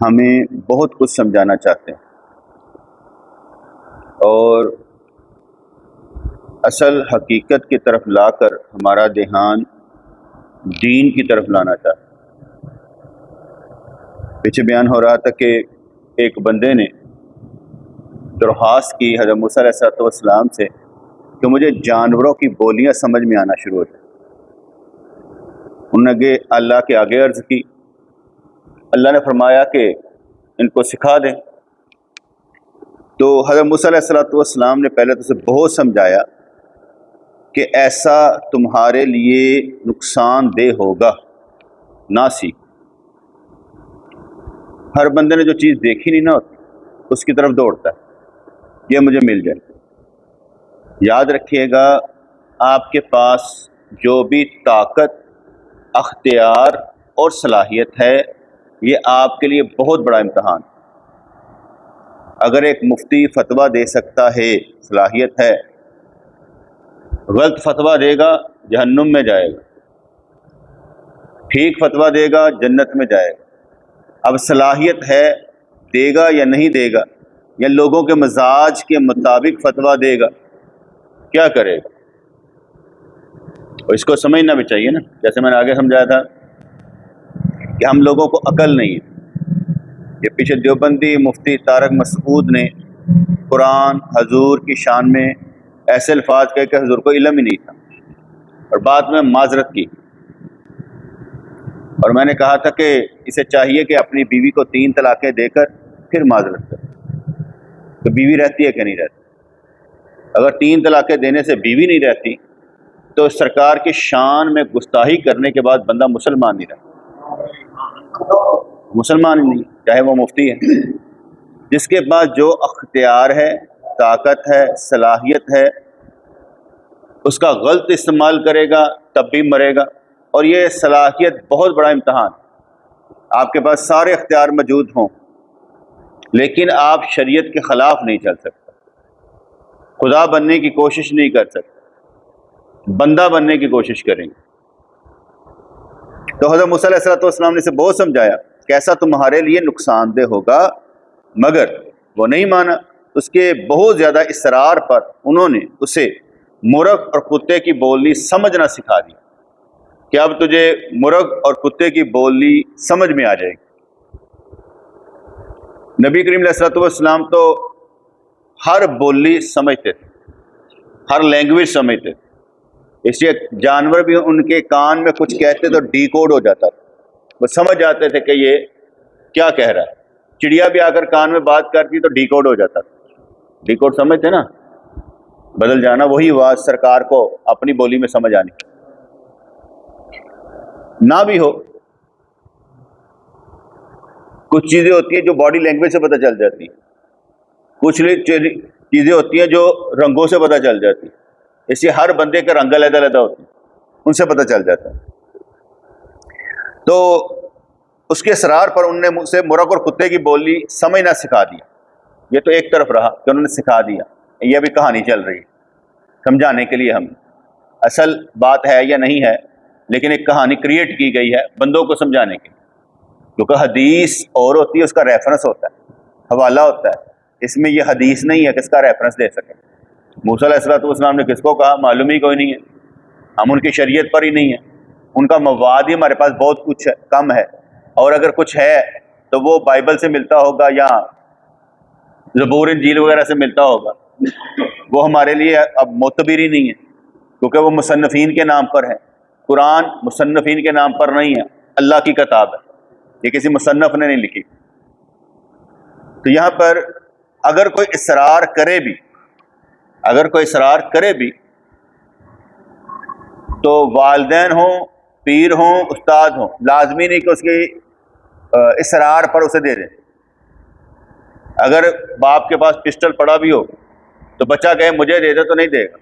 ہمیں بہت کچھ سمجھانا چاہتے ہیں اور اصل حقیقت کی طرف لا کر ہمارا دھیان دین کی طرف لانا چاہتے ہیں۔ پیچھے بیان ہو رہا تھا کہ ایک بندے نے درخواست کی حضرت موسیٰ علیہ السلام سے کہ مجھے جانوروں کی بولیاں سمجھ میں آنا شروع ہو جائیں۔ انہوں نے اللہ کے آگے عرض کی، اللہ نے فرمایا کہ ان کو سکھا دیں۔ تو حضرت موسیٰ علیہ السلام نے پہلے تو اسے بہت سمجھایا کہ ایسا تمہارے لیے نقصان دہ ہوگا، نہ سیکھ۔ ہر بندے نے جو چیز دیکھی نہیں نہ ہوتی اس کی طرف دوڑتا ہے، یہ مجھے مل جائے۔ یاد رکھیے گا، آپ کے پاس جو بھی طاقت، اختیار اور صلاحیت ہے، یہ آپ کے لیے بہت بڑا امتحان۔ اگر ایک مفتی فتویٰ دے سکتا ہے، صلاحیت ہے، غلط فتویٰ دے گا جہنم میں جائے گا، ٹھیک فتویٰ دے گا جنت میں جائے گا۔ اب صلاحیت ہے، دے گا یا نہیں دے گا، یا لوگوں کے مزاج کے مطابق فتویٰ دے گا، کیا کرے گا؟ اور اس کو سمجھنا بھی چاہیے نا، جیسے میں نے آگے سمجھایا تھا کہ ہم لوگوں کو عقل نہیں ہے۔ یہ پیچھے دیوبندی مفتی طارق مسعود نے قرآن حضور کی شان میں ایسے الفاظ کہے کہ حضور کو علم ہی نہیں تھا، اور بعد میں معذرت کی۔ اور میں نے کہا تھا کہ اسے چاہیے کہ اپنی بیوی کو 3 طلاقیں دے کر پھر معذرت کرے کہ بیوی رہتی ہے کہ نہیں رہتی۔ اگر 3 طلاقیں دینے سے بیوی نہیں رہتی تو سرکار کی شان میں گستاخی کرنے کے بعد بندہ مسلمان نہیں رہتا، مسلمان ہی نہیں، چاہے وہ مفتی ہے۔ جس کے پاس جو اختیار ہے، طاقت ہے، صلاحیت ہے، اس کا غلط استعمال کرے گا تب بھی مرے گا۔ اور یہ صلاحیت بہت بڑا امتحان۔ آپ کے پاس سارے اختیار موجود ہوں لیکن آپ شریعت کے خلاف نہیں چل سکتے، خدا بننے کی کوشش نہیں کر سکتے، بندہ بننے کی کوشش کریں گے۔ تو حضرت موسیٰ علیہ السلام نے اسے بہت سمجھایا کہ ایسا تمہارے لیے نقصان دہ ہوگا، مگر وہ نہیں مانا۔ اس کے بہت زیادہ اصرار پر انہوں نے اسے مرغ اور کتے کی بولی سمجھنا سکھا دی کہ اب تجھے مرغ اور کتے کی بولی سمجھ میں آ جائے گی۔ نبی کریم علیہ السلام تو ہر بولی سمجھتے تھے، ہر لینگویج سمجھتے تھے، اس لیے جانور بھی ان کے کان میں کچھ کہتے تو ڈی کوڈ ہو جاتا تھا، وہ سمجھ جاتے تھے کہ یہ کیا کہہ رہا ہے۔ چڑیا بھی آ کر کان میں بات کرتی تو ڈی کوڈ ہو جاتا تھا۔ ڈی کوڈ سمجھتے نا، بدل جانا، وہی آواز سرکار کو اپنی بولی میں سمجھ آنی۔ نہ بھی ہو، کچھ چیزیں ہوتی ہیں جو باڈی لینگویج سے پتہ چل جاتی ہیں، کچھ چیزیں ہوتی ہیں جو رنگوں سے پتہ چل جاتی ہیں، اس لیے ہر بندے کے رنگ علیحدہ علیحدہ ہوتے ہیں، ان سے پتہ چل جاتا ہے۔ تو اس کے اصرار پر انہوں نے مجھ سے مرغ اور کتے کی بولی سمجھنا سکھا دیا۔ یہ تو ایک طرف رہا کہ انہوں نے سکھا دیا، یہ ابھی کہانی چل رہی ہے سمجھانے کے لیے، ہم اصل بات ہے یا نہیں ہے، لیکن ایک کہانی کریٹ کی گئی ہے بندوں کو سمجھانے کے لیے، کیونکہ حدیث اور ہوتی ہے، اس کا ریفرنس ہوتا ہے، حوالہ ہوتا ہے۔ اس میں یہ حدیث نہیں ہے کہ اس کا ریفرنس دے سکے۔ موسیٰ علیہ السلام نے کس کو کہا، معلوم ہی کوئی نہیں ہے، ہم ان کی شریعت پر ہی نہیں ہیں، ان کا مواد ہی ہمارے پاس بہت کچھ ہے، کم ہے، اور اگر کچھ ہے تو وہ بائبل سے ملتا ہوگا یا زبور انجیل وغیرہ سے ملتا ہوگا، وہ ہمارے لیے اب معتبر ہی نہیں ہے، کیونکہ وہ مصنفین کے نام پر ہے۔ قرآن مصنفین کے نام پر نہیں ہے، اللہ کی کتاب ہے، یہ کسی مصنف نے نہیں لکھی۔ تو یہاں پر اگر کوئی اصرار کرے بھی تو والدین ہوں، پیر ہوں، استاد ہوں، لازمی نہیں کہ اس کی اصرار پر اسے دے دیں۔ اگر باپ کے پاس پسٹل پڑا بھی ہو تو بچہ کہے مجھے دے دے تو نہیں دے گا۔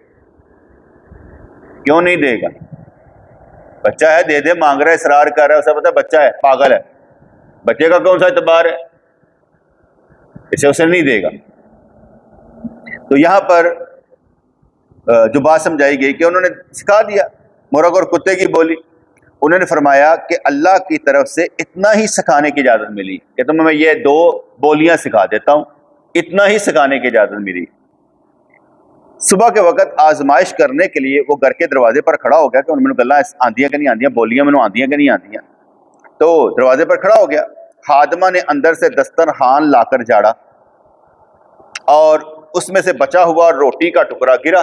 کیوں نہیں دے گا؟ بچہ ہے، دے دے، مانگ رہا ہے، اصرار کر رہا ہے، اسے پتہ ہے بچہ ہے، پاگل ہے، بچے کا کون سا اعتبار ہے، اسے نہیں دے گا۔ تو یہاں پر جو بات سمجھائی گئی کہ انہوں نے سکھا دیا مرغ اور کتے کی بولی، انہوں نے فرمایا کہ اللہ کی طرف سے اتنا ہی سکھانے کی اجازت ملی کہ تمہیں میں یہ 2 بولیاں سکھا دیتا ہوں، اتنا ہی سکھانے کی اجازت ملی۔ صبح کے وقت آزمائش کرنے کے لیے وہ گھر کے دروازے پر کھڑا ہو گیا کہ انہوں نے گلاں آندیاں کہ نہیں آندیاں، بولیاں میں آندیاں کہ نہیں آندیاں۔ تو دروازے پر کھڑا ہو گیا، خادمہ نے اندر سے دسترخوان لا کر جھاڑا اور اس میں سے بچا ہوا روٹی کا ٹکڑا گرا۔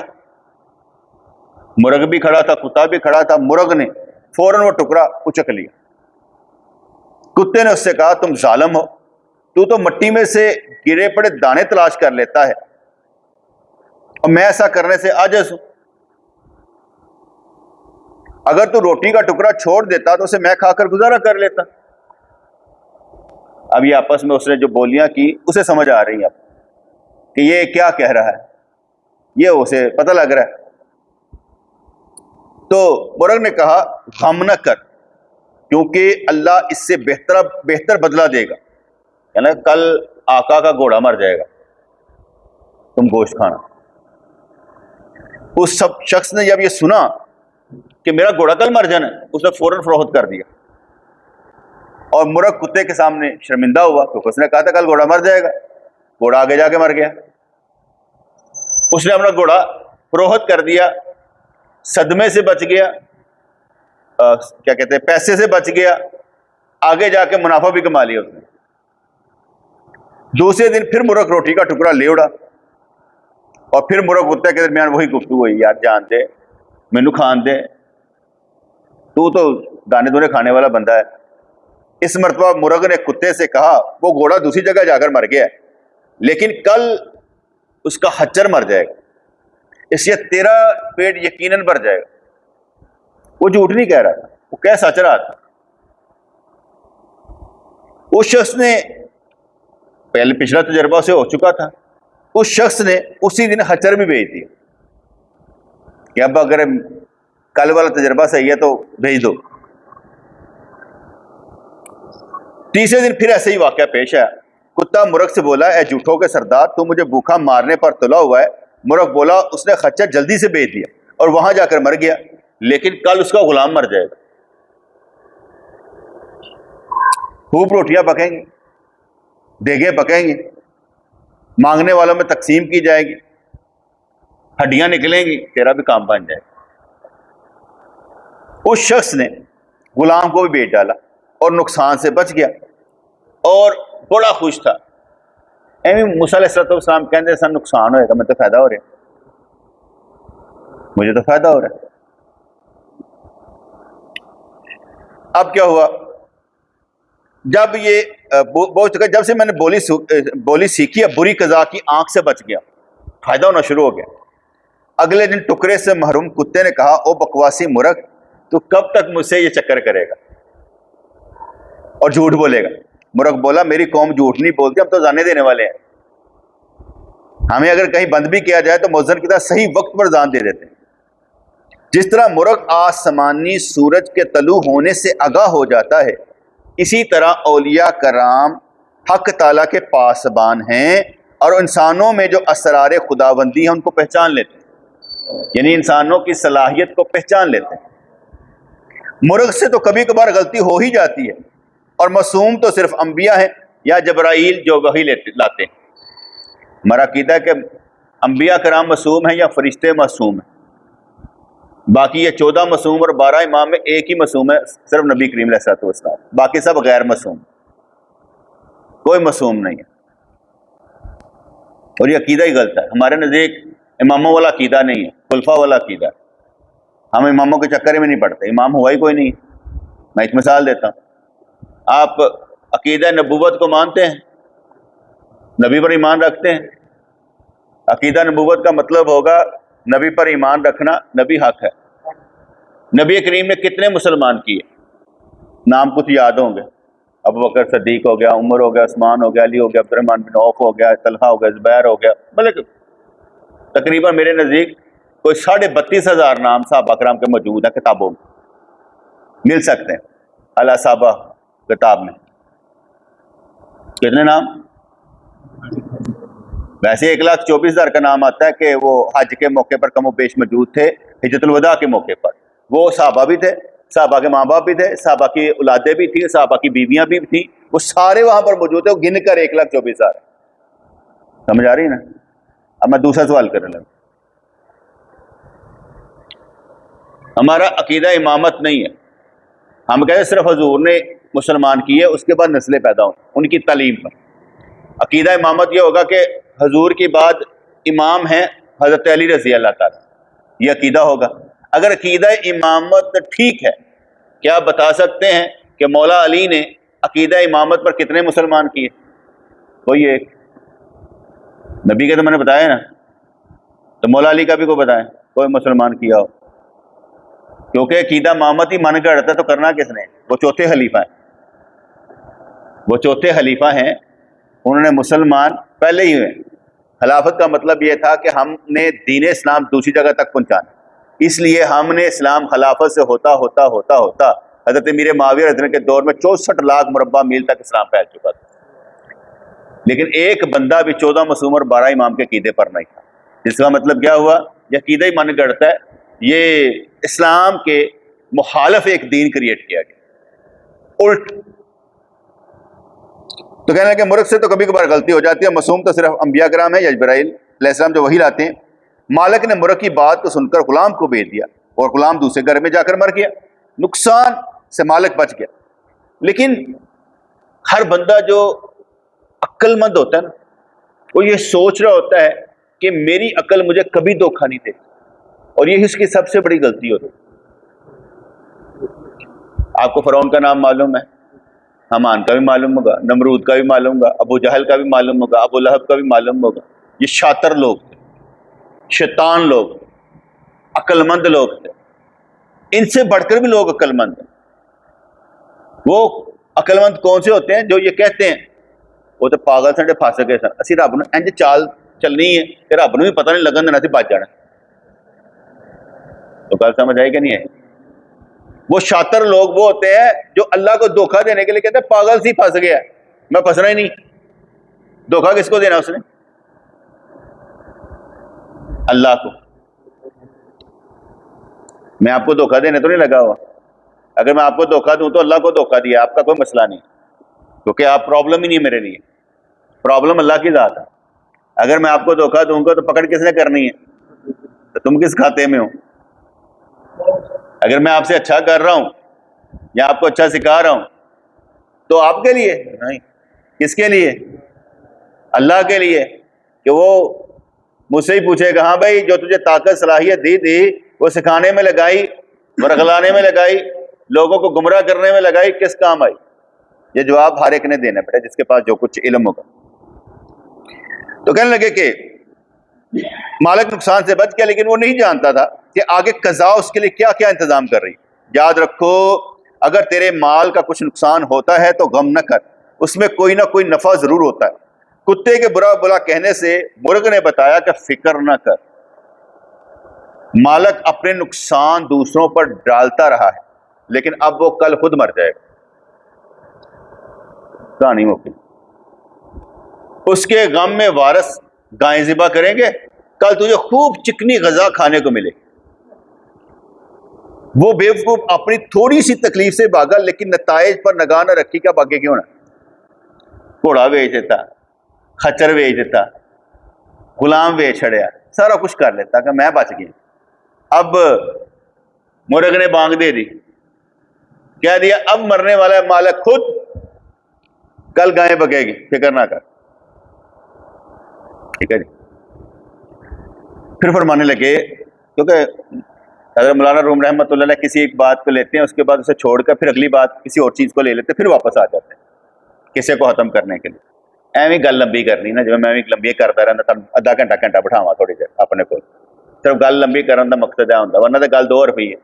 مرغ بھی کھڑا تھا، کتا بھی کھڑا تھا، مرغ نے فوراً وہ ٹکڑا اچک لیا۔ کتے نے اس سے کہا تم ظالم ہو، تو مٹی میں سے گرے پڑے دانے تلاش کر لیتا ہے اور میں ایسا کرنے سے عاجز ہوں۔ اگر تو روٹی کا ٹکڑا چھوڑ دیتا تو اسے میں کھا کر گزارا کر لیتا۔ اب یہ آپس میں اس نے جو بولیاں کی اسے سمجھ آ رہی ہیں اب کہ یہ کیا کہہ رہا ہے، یہ اسے پتہ لگ رہا ہے۔ تو مرغ نے کہا غم نہ کر، کیونکہ اللہ اس سے بہتر بدلہ دے گا، یعنی کل آقا کا گھوڑا مر جائے گا، تم گوشت کھانا۔ اس سب شخص نے جب یہ سنا کہ میرا گھوڑا کل مر جانا ہے، اس نے فوراً فروخت کر دیا، اور مرغ کتے کے سامنے شرمندہ ہوا کیونکہ اس نے کہا تھا کل گھوڑا مر جائے گا، گھوڑا آگے جا کے مر گیا۔ اس نے اپنا گھوڑا فروخت کر دیا، صدمے سے بچ گیا، کیا کہتے ہیں پیسے سے بچ گیا، آگے جا کے منافع بھی کما لیا اس نے۔ دوسرے دن پھر مرغ روٹی کا ٹکڑا لے اڑا، اور پھر مرغ کتے کے درمیان وہی گفتگو ہوئی، یار جان دے مینو کھان دے، تو دانے دونے کھانے والا بندہ ہے۔ اس مرتبہ مرغ نے کتے سے کہا وہ گھوڑا دوسری جگہ جا کر مر گیا ہے، لیکن کل اس کا خچر مر جائے گا، اس لیے تیرا پیٹ یقیناً بھر جائے گا۔ وہ جھوٹ نہیں کہہ رہا تھا، وہ کہہ سچ رہا تھا۔ اس شخص نے پہلے پچھلا تجربہ سے ہو چکا تھا، اس شخص نے اسی دن خچر بھی بھیج دیا کہ اب اگر کل والا تجربہ صحیح ہے تو بھیج دو۔ تیسرے دن پھر ایسے ہی واقعہ پیش آیا۔ کتا مرغ سے بولا اے جھوٹوں کے سردار، تو مجھے بھوکا مارنے پر تلا ہوا ہے۔ مرغ بولا اس نے خچر جلدی سے بیچ دیا اور وہاں جا کر مر گیا، لیکن کل اس کا غلام مر جائے گا۔ خوب روٹیاں پکیں گی، دیگیں پکیں گی، مانگنے والوں میں تقسیم کی جائے گی، ہڈیاں نکلیں گی، تیرا بھی کام بن جائے گا۔ اس شخص نے غلام کو بھی بیچ ڈالا اور نقصان سے بچ گیا اور بڑا خوش تھا۔ موسیٰ علیہ السلام کہتے سن نقصان ہوئے گا، میں تو فائدہ ہو رہا ہے، مجھے تو فائدہ ہو رہا ہے۔ اب کیا ہوا، جب جب سے میں نے بولی سیکھی، اب بری قضا کی آنکھ سے بچ گیا، فائدہ ہونا شروع ہو گیا۔ اگلے دن ٹکڑے سے محروم کتے نے کہا او بکواسی مرغ، تو کب تک مجھ سے یہ چکر کرے گا اور جھوٹ بولے گا؟ مرغ بولا میری قوم جھوٹ نہیں بولتی، ہم تو زانے دینے والے ہیں، ہمیں اگر کہیں بند بھی کیا جائے تو مؤذن کی طرح صحیح وقت پر زان دے دیتے ہیں۔ جس طرح مرغ آسمانی سورج کے طلوع ہونے سے آگاہ ہو جاتا ہے، اسی طرح اولیاء کرام حق تعالیٰ کے پاسبان ہیں اور انسانوں میں جو اسرار خداوندی ہیں ان کو پہچان لیتے ہیں، یعنی انسانوں کی صلاحیت کو پہچان لیتے ہیں۔ مرغ سے تو کبھی کبھار غلطی ہو ہی جاتی ہے، اور معصوم تو صرف انبیاء ہیں یا جبرائیل جو وحی لاتے ہیں۔ ہمارا عقیدہ ہے کہ انبیاء کرام معصوم ہیں یا فرشتے معصوم ہیں، باقی یہ 14 معصوم اور 12 امام میں ایک ہی معصوم ہے، صرف نبی کریم علیہ الصلوۃ والسلام، باقی سب غیر معصوم، کوئی معصوم نہیں ہے۔ اور یہ عقیدہ ہی غلط ہے، ہمارے نزدیک اماموں والا عقیدہ نہیں ہے، خلفاء والا عقیدہ ہے۔ ہم اماموں کے چکر میں نہیں پڑتے، امام ہوا ہی کوئی نہیں۔ میں ایک مثال دیتا ہوں، آپ عقیدہ نبوت کو مانتے ہیں، نبی پر ایمان رکھتے ہیں، عقیدہ نبوت کا مطلب ہوگا نبی پر ایمان رکھنا، نبی حق ہے۔ نبی کریم نے کتنے مسلمان کیے، نام کچھ یاد ہوں گے، ابوبکر صدیق ہو گیا، عمر ہو گیا، عثمان ہو گیا، علی ہو گیا، عبد الرحمن بن عوف ہو گیا، طلحہ ہو گیا، زبیر ہو گیا، مطلب تقریباً میرے نزدیک کوئی 32,500 نام صحابہ کرام کے موجود ہیں، کتابوں میں مل سکتے ہیں، الاصحابہ کتاب میں۔ کتنے نام؟ ویسے 1,24,000 کا نام آتا ہے کہ وہ حج کے موقع پر کم و بیش موجود تھے، ہجرت الوداع کے موقع پر، وہ صحابہ بھی تھے، صحابہ کے ماں باپ بھی تھے، صحابہ کی اولادیں بھی تھیں، صحابہ کی بیویاں بھی تھیں، وہ سارے وہاں پر موجود تھے، وہ گن کر 1,24,000. سمجھ آ رہی ہے نا؟ اب میں دوسرا سوال کرنے لگا. ہمارا عقیدہ امامت نہیں ہے. ہم کہتے ہیں صرف حضور نے مسلمان کیے، اس کے بعد نسلیں پیدا ہوں ان کی تعلیم پر. عقیدہ امامت یہ ہوگا کہ حضور کے بعد امام ہیں حضرت علی رضی اللہ تعالیٰ، یہ عقیدہ ہوگا. اگر عقیدہ امامت ٹھیک ہے، کیا آپ بتا سکتے ہیں کہ مولا علی نے عقیدہ امامت پر کتنے مسلمان کیے؟ کوئی ایک. نبی کے تو میں نے بتایا نا، تو مولا علی کا بھی کوئی بتائیں کوئی مسلمان کیا ہو. کیونکہ عقیدہ امامت ہی من گڑھتا ہے تو کرنا کس نے؟ وہ چوتھے خلیفہ ہیں، وہ چوتھے خلیفہ ہیں، انہوں نے مسلمان پہلے ہی ہوئے. خلافت کا مطلب یہ تھا کہ ہم نے دین اسلام دوسری جگہ تک پہنچانا، اس لیے ہم نے اسلام خلافت سے ہوتا ہوتا ہوتا ہوتا حضرت امیر معاویہ رضی اللہ عنہ کے دور میں 64 لاکھ مربع میل تک اسلام پھیل چکا تھا. لیکن ایک بندہ بھی 14 معصوم اور 12 امام کے عقیدے پر نہیں تھا. جس کا مطلب کیا ہوا؟ یہ عقیدہ ہی من گڑھتا ہے، یہ اسلام کے مخالف ایک دین کریٹ کیا گیا الٹ. تو کہنا ہے کہ مرغ سے تو کبھی کبھار غلطی ہو جاتی ہے، معصوم تو صرف انبیاء کرام ہیں یا جبرائیل علیہ السلام جو وحی لاتے ہیں. مالک نے مرغ کی بات کو سن کر غلام کو بھیج دیا اور غلام دوسرے گھر میں جا کر مر گیا. نقصان سے مالک بچ گیا. لیکن ہر بندہ جو عقل مند ہوتا ہے نا، وہ یہ سوچ رہا ہوتا ہے کہ میری عقل مجھے کبھی دھوکہ نہیں دے، اور یہ اس کی سب سے بڑی غلطی ہوتی ہے. آپ کو فرعون کا نام معلوم ہے، حمان کا بھی معلوم ہوگا، نمرود کا بھی معلوم ہوگا، ابو جہل کا بھی معلوم ہوگا، ابو لہب کا بھی معلوم ہوگا. یہ شاطر لوگ تھے، شیطان لوگ تھے، عقل مند لوگ تھے. ان سے بڑھ کر بھی لوگ عقل مند ہیں. وہ عقل مند کون سے ہوتے ہیں؟ جو یہ کہتے ہیں وہ تو پاگل سن پھس گئے سن، اسی رب نے انج چال چلنی ہے کہ رب نے بھی پتہ نہیں لگن دینا سی بچ جانا. تو گل سمجھ آئی کہ نہیں ہے؟ وہ شاطر لوگ وہ ہوتے ہیں جو اللہ کو دھوکہ دینے کے لیے کہتے ہیں پاگل سی پھنس گیا، میں پھنسنا ہی نہیں. دھوکہ کس کو دینا اس نے؟ اللہ کو. میں آپ کو دھوکہ دینے تو نہیں لگا ہوا. اگر میں آپ کو دھوکہ دوں تو اللہ کو دھوکہ دیا، آپ کا کوئی مسئلہ نہیں، کیونکہ آپ پرابلم ہی نہیں میرے لیے. پرابلم اللہ کی ذات ہے. اگر میں آپ کو دھوکہ دوں گا تو پکڑ کس نے کرنی ہے؟ تو تم کس کھاتے میں ہو؟ اگر میں آپ سے اچھا کر رہا ہوں یا آپ کو اچھا سکھا رہا ہوں تو آپ کے لیے نہیں، کس کے لیے؟ اللہ کے لیے. کہ وہ مجھ سے ہی پوچھے گا ہاں بھائی جو تجھے طاقت صلاحیت دی تھی وہ سکھانے میں لگائی، ورغلانے میں لگائی، لوگوں کو گمراہ کرنے میں لگائی، کس کام آئی؟ یہ جواب ہر ایک نے دینا بیٹا جس کے پاس جو کچھ علم ہوگا. تو کہنے لگے کہ مالک نقصان سے بچ گیا، لیکن وہ نہیں جانتا تھا کہ آگے قضا اس کے لیے کیا کیا انتظام کر رہی. یاد رکھو اگر تیرے مال کا کچھ نقصان ہوتا ہے تو غم نہ کر، اس میں کوئی نہ کوئی نفع ضرور ہوتا ہے. کتے کے برا بلا کہنے سے مرغ نے بتایا کہ فکر نہ کر، مالک اپنے نقصان دوسروں پر ڈالتا رہا ہے لیکن اب وہ کل خود مر جائے گا. کہانی موقع اس کے غم میں وارث گائیں ذبح کریں گے، کل تجھے خوب چکنی غذا کھانے کو ملے. وہ بیوقوف اپنی تھوڑی سی تکلیف سے بھاگا لیکن نتائج پر نگاہ نہ رکھی. کیا بھاگے کیوں نہ؟ گھوڑا بیچ دیتا، خچر بیچ دیتا، غلام بیچ چھڑیا، سارا کچھ کر لیتا کہ میں بچ گیا. اب مرغ نے بانگ دے دی، کہہ دیا اب مرنے والا ہے مالک خود، کل گائیں بکے گی، فکر نہ کر. ٹھیک ہے جی. پھر فرمانے لگے، کیونکہ حضرت مولانا روم رحمۃ اللہ علیہ کسی ایک بات کو لیتے ہیں، اس کے بعد اسے چھوڑ کر پھر اگلی بات کسی اور چیز کو لے لیتے، پھر واپس آ جاتے ہیں کسی کو ختم کرنے کے لیے. ایویں گل لمبی کرنی نا، جب میں لمبی کرتا رہتا ادھا گھنٹہ بٹھاواں تھوڑی دیر اپنے کو، صرف گل لمبی کرنے کا مقصد یہ ہوتا، ورنہ تو گل 2 روپیے ہے.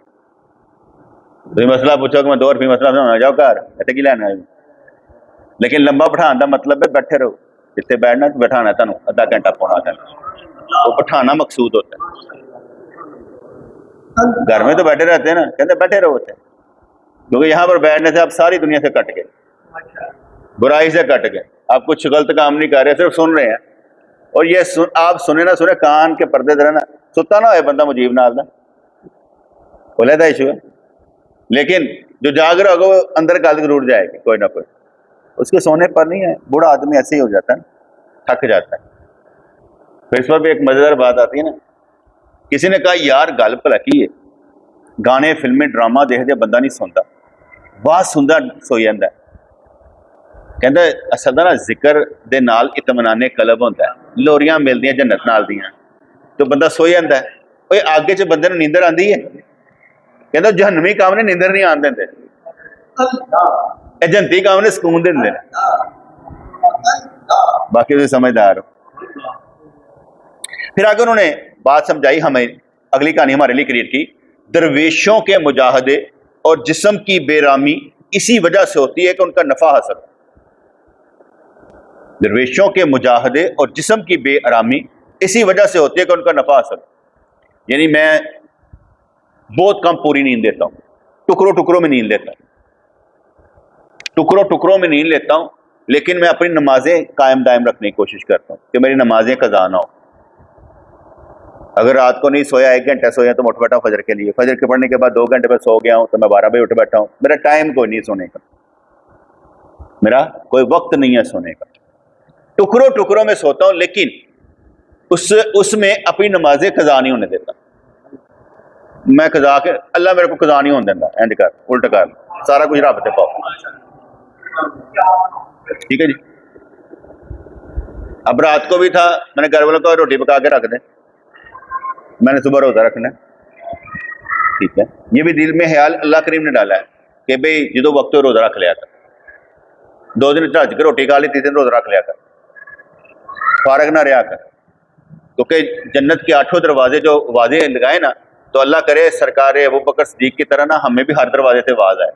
تھی مسئلہ پوچھو کہ میں 2 روپیے مسئلہ سمجھا جاؤ گھر اتنے کی لینا ہے. لیکن لمبا بٹھان کا مطلب ہے بیٹھے رہو جتنے بیٹھنا بٹھانا تمہیں ادھا گھنٹہ پونا گھنٹہ، وہ بٹھانا مقصود ہوتا ہے. گھر میں تو بیٹھے رہتے ہیں نا، کہتے بیٹھے رہو ہوتے ہیں، کیونکہ یہاں پر بیٹھنے سے آپ ساری دنیا سے کٹ گئے، برائی سے کٹ گئے. آپ کچھ غلط کام نہیں کر رہے، صرف سن رہے ہیں. اور یہ آپ سنے نہ سنے، کان کے پردے در نا ستا نہ ہوئے بندہ مجیب نال دا بولے دا ایشو ہے. لیکن جو جاگ رہا ہوگا وہ اندر گل ضرور جائے گی کوئی نہ کوئی. اس کے سونے پر نہیں ہے. بوڑھا آدمی ایسے ہی ہو جاتا ہے, تھک جاتا ہے. پھر اس پر بھی ایک مزیدار بات آتی ہے نا, کسی نے کہا یار گل بھلا کی ہے, گانے فلمیں ڈرامہ دیکھتے بندہ نہیں سوندا, بات سندا سوئی جاندا ہے. کہندا اصل نا ذکر دے نال اطمینان قلب ہوندا ہے, لوریاں ملدیاں جنت نال دیاں تو بندہ سوئی جاندا ہے. اوے آگے چ بندے نوں نیندر آندی ہے؟ کہندا جہنمی کام نے نیندر نہیں آن دیندے, اے جنتی کام نے سکون دیندے نے. باقی تسی سمجھدار ہو. پھر آگے انہوں نے بات سمجھائی ہمیں, اگلی کہانی ہمارے لیے کریٹ کی. درویشوں کے مجاہدے اور جسم کی بے رامی اسی وجہ سے ہوتی ہے کہ ان کا نفع حاصل ہو. درویشوں کے مجاہدے اور جسم کی بے آرامی اسی وجہ سے ہوتی ہے کہ ان کا نفع حاصل ہو. یعنی میں بہت کم پوری نیند لیتا ہوں, ٹکڑوں ٹکڑوں میں نیند لیتا ہوں, ٹکڑوں ٹکڑوں میں نیند لیتا ہوں, لیکن میں اپنی نمازیں قائم دائم رکھنے کی کوشش کرتا ہوں کہ میری نمازیں قضا نہ ہو. اگر رات کو نہیں سویا 1 گھنٹہ سویا تو میں اٹھ بیٹھا ہوں فجر کے لیے, فجر کے پڑھنے کے بعد 2 گھنٹے پہ سو گیا ہوں تو میں 12 بجے اٹھ بیٹھا ہوں. میرا ٹائم کوئی نہیں سونے کا, میرا کوئی وقت نہیں ہے سونے کا. ٹکڑوں ٹکڑوں میں سوتا ہوں, لیکن اس میں اپنی نمازیں قضا نہیں ہونے دیتا. میں قضا کے اللہ میرے کو قضا نہیں ہونے دیتا, اینڈ کر الٹ کر سارا کچھ رب تے پاؤ. ٹھیک ہے جی. اب رات کو بھی تھا, میں نے گھر والوں کو روٹی پکا کے رکھ دیں, میں نے صبح روزہ رکھنا ہے. ٹھیک ہے, یہ بھی دل میں خیال اللہ کریم نے ڈالا ہے کہ بھئی جدو وقت ہو روزہ رکھ لیا کر, 2 دن رج کے روٹی کھا لی, 3 دن روزہ رکھ لیا کر, فارغ نہ رہا کر. کیونکہ جنت کے 8 دروازے جو واضح لگائے نا, تو اللہ کرے سرکار ابوبکر صدیق کی طرح نا ہمیں بھی ہر دروازے سے آواز آئے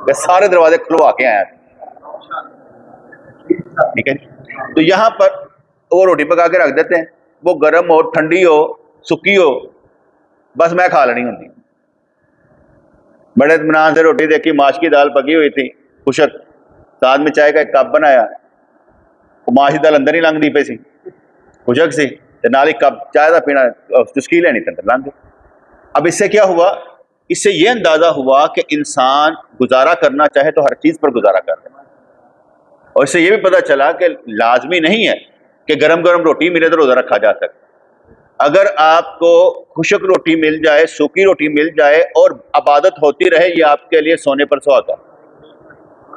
کہ سارے دروازے کھلوا کے آیا. ٹھیک ہے. تو یہاں پر وہ روٹی پکا کے رکھ دیتے ہیں, وہ گرم ہو ٹھنڈی ہو سکی ہو, بس میں کھا لینی ہوتی. بڑے اطمینان سے روٹی دیکھی, ماش کی دال پکی ہوئی تھی خشک, ساتھ میں چائے کا ایک کپ بنایا, ماش کی دال اندر ہی لنگ دی پی سی خشک سی, نال ایک کپ چائے کا پینا چسکی لینی تھی اندر لنگ. اب اس سے کیا ہوا, اس سے یہ اندازہ ہوا کہ انسان گزارا کرنا چاہے تو ہر چیز پر گزارا کر دے. اور اس سے یہ بھی پتہ چلا کہ لازمی نہیں ہے کہ گرم گرم روٹی ملے تو روزہ رکھا جا سکتا. اگر آپ کو خشک روٹی مل جائے, سوکھی روٹی مل جائے اور عبادت ہوتی رہے, یہ آپ کے لیے سونے پر سہاگا.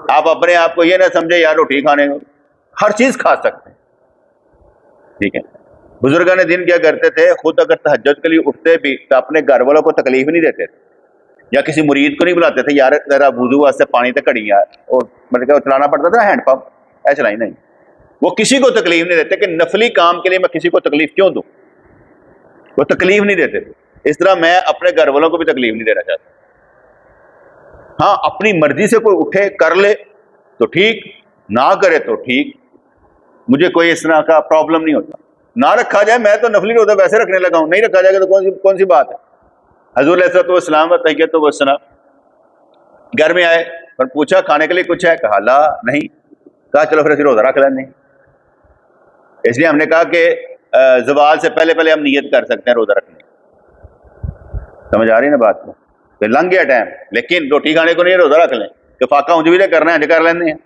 آپ اپنے آپ کو یہ نہ سمجھے یار روٹی کھانے کو, ہر چیز کھا سکتے ہیں. ٹھیک ہے. بزرگان دین کیا کرتے تھے, خود اگر تہجد کے لیے اٹھتے بھی تو اپنے گھر والوں کو تکلیف نہیں دیتے تھے, یا کسی مرید کو نہیں بلاتے تھے یار ذرا وضو واسطے پانی تے کھڑی یار, اور مطلب کہ چلانا پڑتا تھا ہینڈ پمپ, ایسا چلائی نہیں. وہ کسی کو تکلیف نہیں دیتے کہ نفلی کام کے لیے میں کسی کو تکلیف کیوں دوں, وہ تکلیف نہیں دیتے تھے. اس طرح میں اپنے گھر والوں کو بھی تکلیف نہیں دینا چاہتا. ہاں اپنی مرضی سے کوئی اٹھے کر لے تو ٹھیک, نہ کرے تو ٹھیک, مجھے کوئی اس طرح کا پرابلم نہیں ہوتا. نہ رکھا جائے, میں تو نفلی روزہ ویسے رکھنے لگا ہوں, نہیں رکھا جائے گا تو کون سی بات ہے. حضور علیہ السلام و تحیت و السلام گھر میں آئے اور پوچھا کھانے کے لیے کچھ ہے, کہا لا نہیں. کہا چلو پھر اسی روزہ رکھ لیں. اس لیے ہم نے کہا کہ زوال سے پہلے پہلے ہم نیت کر سکتے ہیں روزہ رکھنے. سمجھ آ رہی ہے نا بات کو, کہ لنگ گیا ٹائم, لیکن روٹی کھانے کو نہیں روزہ رکھ لیں, کہ فاقہ اونج بھی تو کرنا ہے, انج کر لینے ہیں,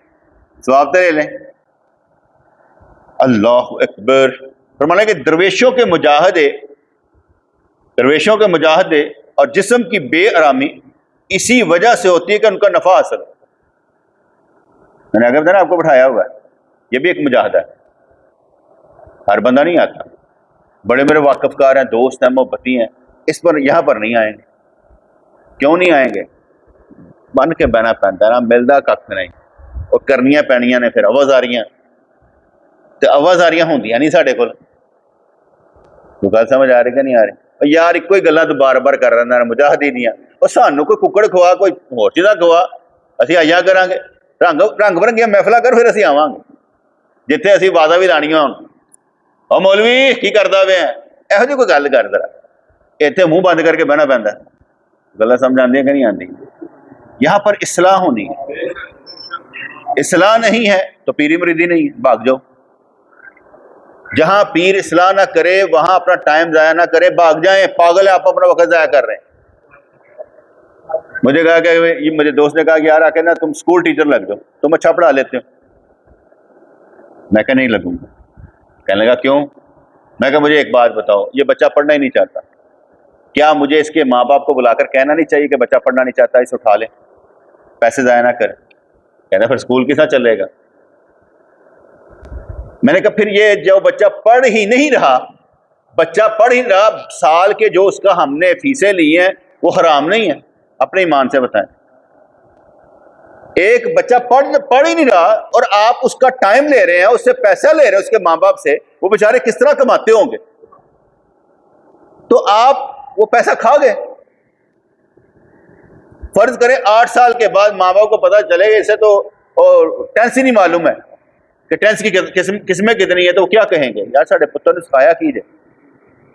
ثواب تو لے لیں. اللہ اکبر. فرمایا کہ درویشوں کے مجاہدے اور جسم کی بے آرامی اسی وجہ سے ہوتی ہے کہ ان کا نفع حاصل. میں نے اگر بتایا آپ کو بٹھایا ہوا ہے, یہ بھی ایک مجاہدہ ہے. ہر بندہ نہیں آتا, بڑے بڑے واقف کار ہیں, دوست ہیں, محبتی ہیں, اس پر یہاں پر نہیں آئیں گے. کیوں نہیں آئیں گے؟ بن کے بہنا پہنتا ہے نا, ملتا کھ نہیں, اور کرنیاں پینیاں نے. پھر آوازاریاں تو آوازاریاں ہوندیاں نہیں ساڈے کول. تو گل سمجھ آ رہی کہ نہیں آ رہی؟ یار ایک ہی گلاں تو بار بار کر رہا مجاہدی دیاں, اور سانوں کوئی ککڑ کھوا, کوئی ہور چیزاں کھوا, اسی آیا کریں گے. رنگ برنگیاں محفلہ کر, پھر اسی آواں گے جتھے اسی وعدہ بھی لانیاں ہون. او مولوی کی کردا پیا, یہو جی کوئی گل کر ذرا. اتنے منہ بند کر کے بہنا پہنتا. گلاں سمجھ آندیاں کہ نہیں آندی؟ یہاں پر اصلاح ہونی ہے. اصلاح نہیں ہے تو پیری مریدی نہیں ہے, بھاگ جاؤ. جہاں پیر اصلاح نہ کرے وہاں اپنا ٹائم ضائع نہ کرے, بھاگ جائیں. پاگل ہے, آپ اپنا وقت ضائع کر رہے ہیں. مجھے کہا کہ مجھے دوست نے کہا کہ یار آ کے نا تم اسکول ٹیچر لگ جاؤ، تم اچھا پڑھا لیتے ہو. میں کہا نہیں لگوں گا. کہنے لگا کیوں؟ میں کہا مجھے ایک بات بتاؤ، یہ بچہ پڑھنا ہی نہیں چاہتا، کیا مجھے اس کے ماں باپ کو بلا کر کہنا نہیں چاہیے کہ بچہ پڑھنا نہیں چاہتا، اسے اٹھا لے، پیسے ضائع نہ کرے؟ کہنا پھر اسکول کس طرح چلے گا؟ میں نے کہا پھر یہ جو بچہ پڑھ ہی نہیں رہا، سال کے جو اس کا ہم نے فیسیں لی ہیں وہ حرام نہیں ہے؟ اپنے ایمان سے بتائیں. ایک بچہ پڑھ ہی نہیں رہا اور آپ اس کا ٹائم لے رہے ہیں، اس سے پیسہ لے رہے ہیں، اس کے ماں باپ سے، وہ بیچارے کس طرح کماتے ہوں گے؟ تو آپ وہ پیسہ کھا گئے. فرض کریں 8 سال کے بعد ماں باپ کو پتا چلے گا اسے تو ٹینس ہی نہیں معلوم ہے کہ ٹینس کی قسمیں کتنی ہے، تو وہ کیا کہیں گے؟ یار ساڑھے پتر نے سکھایا کیجئے.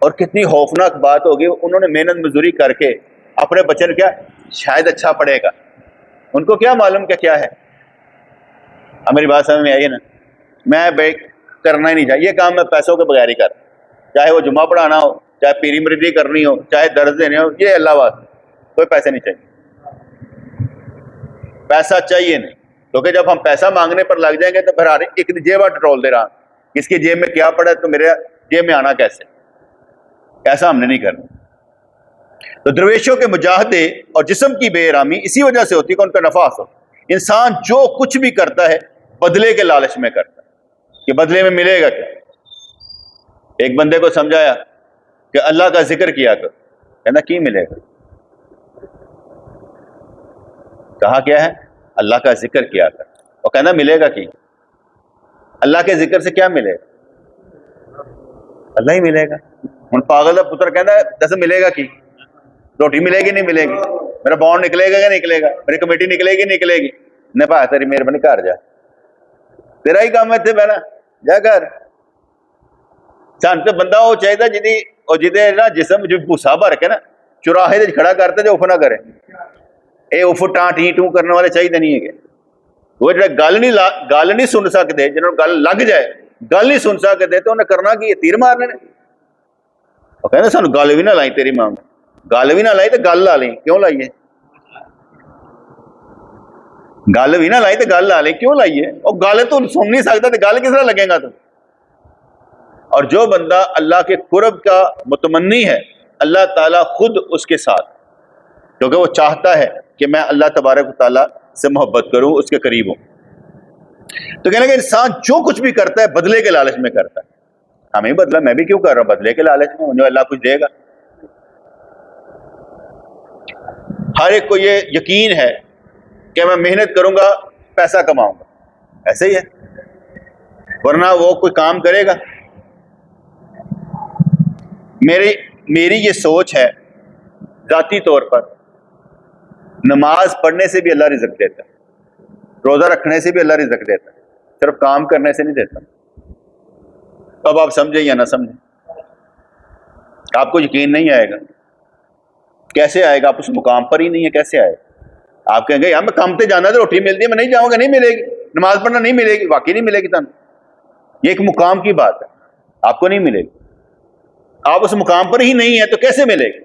اور کتنی خوفناک بات ہوگی، انہوں نے محنت مزدوری کر کے اپنے بچے نے کیا شاید اچھا پڑھے گا، ان کو کیا معلوم کہ کیا ہے. اب میری بات سمجھ میں آئی ہے نا؟ میں کرنا ہی نہیں چاہیے یہ کام، میں پیسوں کے بغیر ہی کر، چاہے وہ جمعہ پڑھانا ہو، چاہے پیری مریدی کرنی ہو، چاہے درس دینے ہو، یہ اللہ واسطے، کوئی پیسے نہیں چاہیے، پیسہ چاہیے نہیں. کیونکہ جب ہم پیسہ مانگنے پر لگ جائیں گے تو پھر ایک جیب ٹرول دے رہا، کس کی جیب میں کیا پڑا تو میرے جیب میں آنا کیسے؟ ایسا ہم نے نہیں کرنا. تو درویشوں کے مجاہدے اور جسم کی بے احرامی اسی وجہ سے ہوتی ہے کہ ان کا نفع ہو. انسان جو کچھ بھی کرتا ہے بدلے کے لالچ میں کرتا ہے کہ بدلے میں ملے گا کیا. ایک بندے کو سمجھایا کہ اللہ کا ذکر کیا کر، کہنا کی ملے گا؟ کہا کیا ہے؟ اللہ کا ذکر کیا کر. اور کہنا ملے گا کی؟ اللہ کے ذکر سے کیا ملے گا؟ اللہ ہی ملے گا. ہن پاگل کا پتر کہنا جیسے ملے گا کی؟ روٹی ملے گی نہیں ملے گی؟ میرا بانڈ نکلے گا کہ نکلے گا؟ میری کمیٹی نکلے گی نکلے گی؟ نے پا تیری مہربانی گھر جا، تیرا ہی کام ہے اتنے بہنا، جا گھر. سان تو بندہ وہ چاہیے جی نا جسم جو بھوسا بھر کے نا چوراہے کھڑا کرتے جو اف نہ کرے. اے اف ٹاں ٹی ٹوں کرنے والے چاہیے نہیں ہے. وہ جڑے گل نہیں سن سکتے، جنہوں گل لگ جائے گل نہیں سن سکتے تو انہیں کرنا کی تیر مارنے نے. وہ کہنا سانو گل بھی نہ لائی، تیری ماں گل بھی نہ لائی تو گل لا لیں، کیوں لائیے؟ گل بھی نہ لائی تو گل لا لیں، کیوں لائیے؟ اور گل تو سن نہیں سکتا تو گل کس طرح لگے گا تو. اور جو بندہ اللہ کے قرب کا متمنی ہے، اللہ تعالیٰ خود اس کے ساتھ، کیونکہ وہ چاہتا ہے کہ میں اللہ تبارک و تعالیٰ سے محبت کروں، اس کے قریب ہوں. تو کہنے کہ انسان جو کچھ بھی کرتا ہے بدلے کے لالچ میں کرتا ہے. ہمیں بدلا، میں بھی کیوں کر رہا ہوں بدلے کے لالچ میں، مجھے اللہ کچھ دے گا. ہر ایک کو یہ یقین ہے کہ میں محنت کروں گا پیسہ کماؤں گا، ایسے ہی ہے، ورنہ وہ کوئی کام کرے گا. میری یہ سوچ ہے ذاتی طور پر، نماز پڑھنے سے بھی اللہ رزق دیتا ہے، روزہ رکھنے سے بھی اللہ رزق دیتا ہے، صرف کام کرنے سے نہیں دیتا. اب آپ سمجھیں یا نہ سمجھیں، آپ کو یقین نہیں آئے گا. کیسے آئے گا؟ آپ اس مقام پر ہی نہیں ہے، کیسے آئے گا؟ آپ کہیں گے یار میں کام پہ جانا تو روٹی ملتی ہے، میں نہیں جاؤں گا نہیں ملے گی، نماز پڑھنا نہیں ملے گی، واقعی نہیں ملے گی. تم یہ ایک مقام کی بات ہے، آپ کو نہیں ملے گی. آپ اس مقام پر ہی نہیں ہے تو کیسے ملے گی؟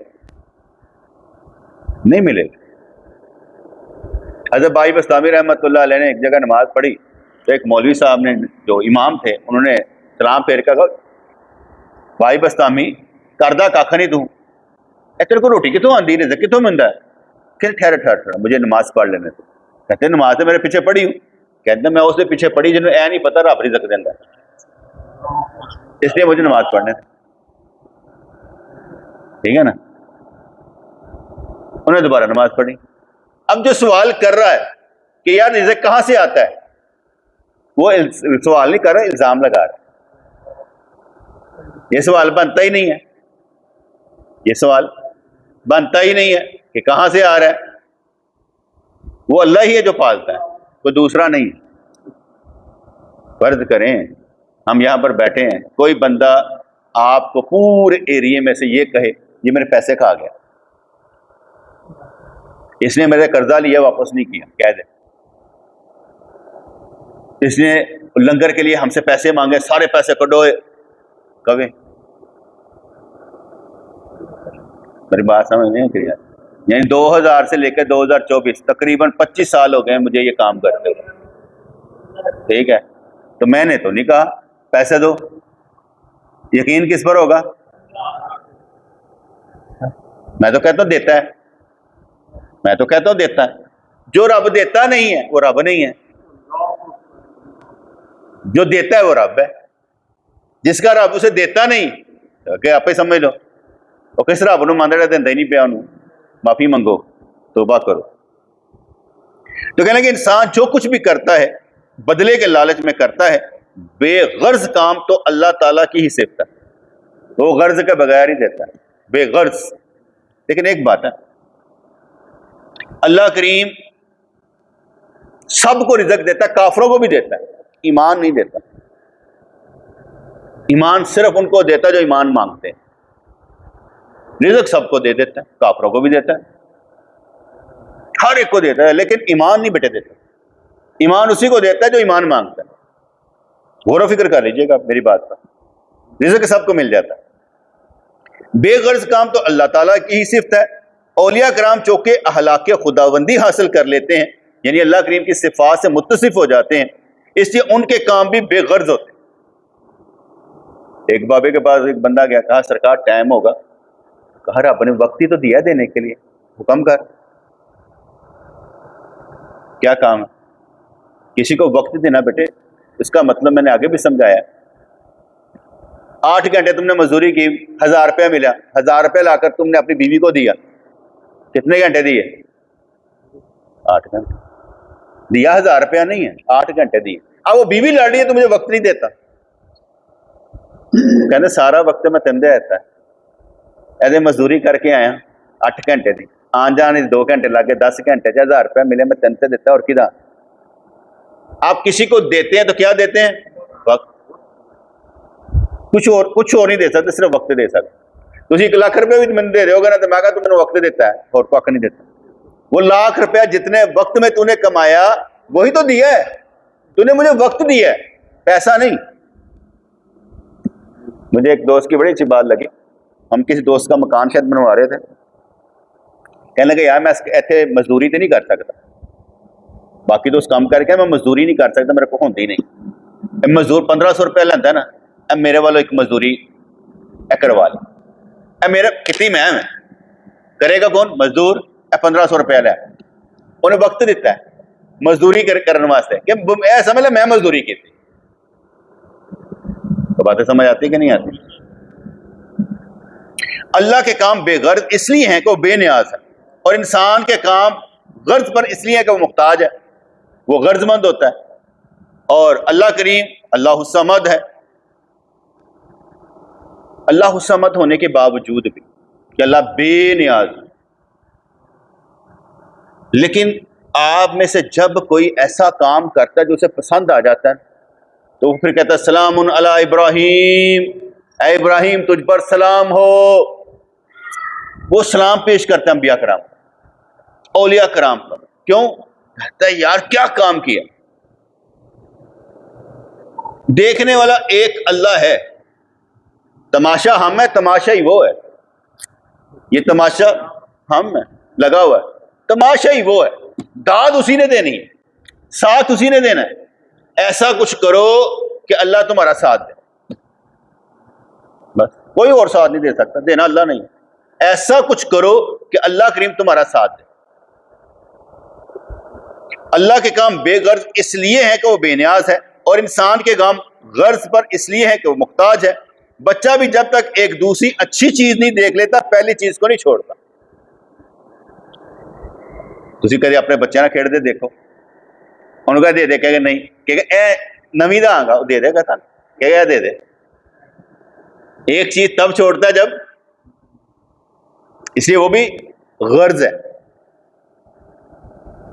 نہیں ملے گی. حضرت بھائی بستامی رحمۃ اللہ علیہ نے ایک جگہ نماز پڑھی تو ایک مولوی صاحب نے جو امام تھے انہوں نے سلام پھیر کر کہا بھائی بستامی کردہ کاکھ نہیں تو تیرے کو روٹی کتوں آندی رزق کتوں ملتا ہے؟ کہ ٹھہر مجھے نماز پڑھ لینے تو. کہتے نماز تو میرے پیچھے پڑھی ہوں. کہتے میں اس سے پیچھے پڑھی جنہوں اے نہیں پتا رب رزق دینا ہے، اس لیے مجھے نماز پڑھنے. ٹھیک ہے نا؟ انہیں دوبارہ نماز پڑھی. اب جو سوال کر رہا ہے کہ یار رزق کہاں سے آتا ہے، وہ سوال نہیں کر رہا، الزام لگا رہا ہے. یہ سوال بنتا ہی نہیں ہے، یہ سوال بنتا ہی نہیں ہے کہ کہاں سے آ رہا ہے. وہ اللہ ہی ہے جو پالتا ہے، کوئی دوسرا نہیں. فرض کریں ہم یہاں پر بیٹھے ہیں، کوئی بندہ آپ کو پورے ایریے میں سے یہ کہے یہ میرے پیسے کھا گیا، اس نے میرے قرضہ لیا واپس نہیں کیا، کہہ دے. اس نے لنگر کے لیے ہم سے پیسے مانگے، سارے پیسے کڈوئے، کبھی میری بات سمجھ نہیں کیا. یعنی 2000 سے لے کے 2024 تقریباً 25 سال ہو گئے مجھے یہ کام کرتے ہوئے، ٹھیک ہے؟ تو میں نے تو نہیں کہا پیسے دو، یقین کس پر ہوگا؟ میں تو کہتا ہوں دیتا ہے، میں تو کہتا ہوں دیتا ہے۔ جو رب دیتا نہیں ہے وہ رب نہیں ہے، جو دیتا ہے وہ رب ہے۔ جس کا رب اسے دیتا نہیں کہ آپ ہی سمجھ لو وہ کس رب نو ماندا جڑا دیندا ہی نہیں پیا، انہوں معافی منگو، توبہ کرو۔ تو کہنے کہ انسان جو کچھ بھی کرتا ہے بدلے کے لالچ میں کرتا ہے، بے غرض کام تو اللہ تعالیٰ کی ہی صفت ہے، وہ غرض کے بغیر ہی دیتا ہے، بے غرض۔ لیکن ایک بات ہے، اللہ کریم سب کو رزق دیتا ہے، کافروں کو بھی دیتا ہے، ایمان نہیں دیتا۔ ایمان صرف ان کو دیتا ہے جو ایمان مانگتے ہیں۔ رزق سب کو دے دیتا ہے، کافروں کو بھی دیتا ہے، ہر ایک کو دیتا ہے، لیکن ایمان نہیں بیٹے دیتا۔ ایمان اسی کو دیتا ہے جو ایمان مانگتا ہے۔ غور و فکر کر لیجئے گا میری بات پر، رزق سب کو مل جاتا ہے۔ بے غرض کام تو اللہ تعالیٰ کی ہی صفت ہے۔ اولیاء کرام چونکہ اخلاق خداوندی حاصل کر لیتے ہیں، یعنی اللہ کریم کی صفات سے متصف ہو جاتے ہیں، اس لیے ان کے کام بھی بے غرض ہوتے ہیں۔ ایک بابے کے پاس ایک بندہ گیا، کہا سرکار ٹائم ہوگا، کہا رب نے وقت ہی تو دیا دینے کے لیے، حکم کر، کیا کام ہے؟ کسی کو وقت دینا بیٹے، اس کا مطلب میں نے آگے بھی سمجھایا، 8 گھنٹے تم نے مزدوری کی، 1000 روپیہ ملا، 1000 روپیہ لا کر تم نے اپنی بیوی کو دیا، کتنے گھنٹے دیے؟ 8 گھنٹے دیا، 1000 روپیہ نہیں ہے، 8 گھنٹے دیے۔ اب وہ بیوی لڑ رہی ہے تو مجھے وقت نہیں دیتا، کہنے سارا وقت میں تندے رہتا ہے، ایسے مزدوری کر کے آیا 8 گھنٹے دی، آن جانے 2 گھنٹے لگے، 10 گھنٹے 1000 روپیہ ملے، میں تنتے دیتا اور کدھا۔ آپ کسی کو دیتے ہیں تو کیا دیتے ہیں؟ وقت۔ کچھ اور نہیں دے سکتے، صرف وقت دے سکتے۔ تجھے 1 لاکھ روپے بھی میں دے رہے ہوگا نا تو میں کہا تو میں نے وقت دیتا ہے، اور کوئی نہیں دیتا۔ وہ 1 لاکھ روپیہ جتنے وقت میں تو نے کمایا وہی تو دیا ہے، تو نے مجھے وقت دیا ہے، پیسہ نہیں۔ مجھے ایک دوست کی بڑی اچھی بات لگی، ہم کسی دوست کا مکان شاید بنوا رہے تھے، کہنے لگے یار میں ایتھے مزدوری تو نہیں کر سکتا، باقی دوست کام کر کے میں مزدوری نہیں کر سکتا، میرے کو ہوندی نہیں۔ مزدور 1500 روپیہ لینا ہے نا، اب میرے والوں ایک مزدوری کروا لے، اب میرے کتنی مہم ہے، کرے گا کون؟ مزدور۔ 1500 روپیہ لے، انہیں وقت دیتا ہے مزدوری کرنے واسطے، کہ اے سمجھ لے میں مزدوری کی تھی۔ تو باتیں سمجھ آتی کہ نہیں آتی؟ اللہ کے کام بے غرض اس لیے ہیں کہ وہ بے نیاز ہے، اور انسان کے کام غرض پر اس لیے ہے کہ وہ محتاج ہے، وہ غرض مند ہوتا ہے۔ اور اللہ کریم اللہ الصمد ہے، اللہ الصمد ہونے کے باوجود بھی کہ اللہ بے نیاز ہے، لیکن آپ میں سے جب کوئی ایسا کام کرتا ہے جو اسے پسند آ جاتا ہے تو وہ پھر کہتا ہے سلام علی ابراہیم، اے ابراہیم تجھ پر سلام ہو۔ وہ سلام پیش کرتا ہے انبیاء کرام، اولیاء کرام پر۔ کیوں؟ کہتا ہے یار کیا کام کیا۔ دیکھنے والا ایک اللہ ہے، تماشا ہم ہے، تماشا ہی وہ ہے۔ یہ تماشا ہم ہے لگا ہوا ہے، تماشا ہی وہ ہے، داد اسی نے دینی ہے، ساتھ اسی نے دینا ہے۔ ایسا کچھ کرو کہ اللہ تمہارا ساتھ دے، بس کوئی اور ساتھ نہیں دے سکتا، دینا اللہ نہیں۔ ایسا کچھ کرو کہ اللہ کریم تمہارا ساتھ دے۔ اللہ کے کام بے غرض اس لیے ہے کہ وہ بے نیاز ہے، اور انسان کے کام غرض پر اس لیے ہے کہ وہ محتاج ہے۔ بچہ بھی جب تک ایک دوسری اچھی چیز نہیں دیکھ لیتا پہلی چیز کو نہیں چھوڑتا۔ تسی کدے اپنے بچے نہ کھیڑ دے دیکھو، انہوں کا دے دے کہ نہیں، کہ اے نویں دا آنگا دے دے گا تھا، کہ دے دے۔ ایک چیز تب چھوڑتا ہے جب، اس لیے وہ بھی غرض ہے۔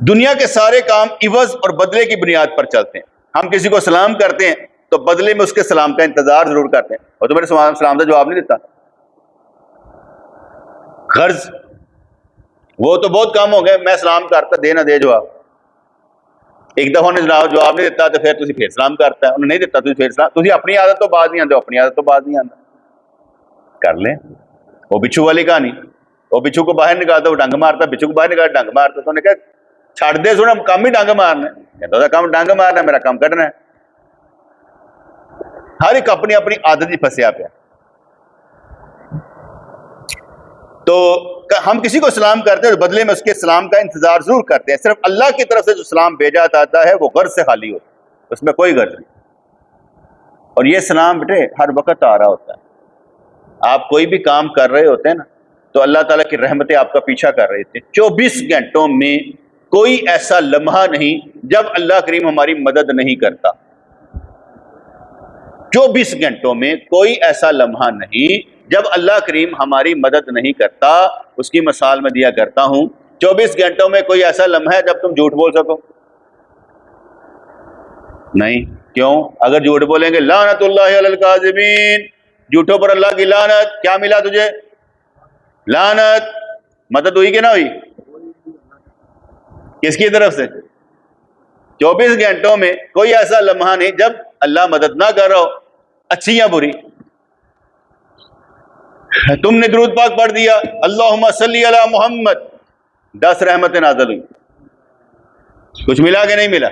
دنیا کے سارے کام عوض اور بدلے کی بنیاد پر چلتے ہیں۔ ہم کسی کو سلام کرتے ہیں تو بدلے میں اس کے سلام کا انتظار ضرور کرتے ہیں، اور تمہارے سلام کا جواب نہیں دیتا، غرض۔ وہ تو بہت کم ہو گئے، میں سلام کرتا دے نہ دے جواب۔ ایک دفعہ انہیں جواب نہیں دیتا تو پھر تسی پھر سلام کرتا ہے، انہیں نہیں دیتا تسی پھر سلام۔ تسی اپنی عادت تو بعد نہیں آتے، اپنی عادت تو بعد نہیں آتا، کر لیں۔ وہ بچھو والی کہانی، وہ بچھو کو باہر نکالتا, وہ ڈنگ مارتا, بچھو کو باہر نکالتا ڈنگ مارتا. تو انہوں نے کہا چھڑ دے سونا کام ہی ڈنگ مارنا ہے. کہتا تھا کام ڈنگ مارنا, میرا کام کٹنا ہے. ہر ایک اپنی اپنی عادت ہی پھنسیا پیا. تو ہم کسی کو سلام کرتے ہیں تو بدلے میں اس کے سلام کا انتظار ضرور کرتے ہیں. صرف اللہ کی طرف سے جو سلام بھیجا جاتا ہے وہ غرض سے خالی ہوتا ہے, اس میں کوئی غرض نہیں. اور یہ سلام بیٹے ہر وقت آ رہا ہوتا ہے. آپ کوئی بھی کام کر رہے ہوتے ہیں نا تو اللہ تعالیٰ کی رحمتیں آپ کا پیچھا کر رہے تھے. 24 گھنٹوں میں کوئی ایسا لمحہ نہیں جب اللہ کریم ہماری مدد نہیں کرتا. 24 گھنٹوں میں کوئی ایسا لمحہ نہیں جب اللہ کریم ہماری مدد نہیں کرتا. اس کی مثال میں دیا کرتا ہوں. 24 گھنٹوں میں کوئی ایسا لمحہ ہے جب تم جھوٹ بول سکو؟ نہیں. کیوں؟ اگر جھوٹ بولیں گے لعنت اللہ علی الکاذبین, جھوٹوں پر اللہ کی لعنت. کیا ملا تجھے؟ لعنت. مدد ہوئی کہ نہ ہوئی؟ کس کی طرف سے؟ 24 گھنٹوں میں کوئی ایسا لمحہ نہیں جب اللہ مدد نہ کر رہا ہو, اچھی یا بری. تم نے درود پاک پڑھ دیا اللہم صلی علی محمد, 10 رحمتیں نازل ہوئی. کچھ ملا کہ نہیں ملا؟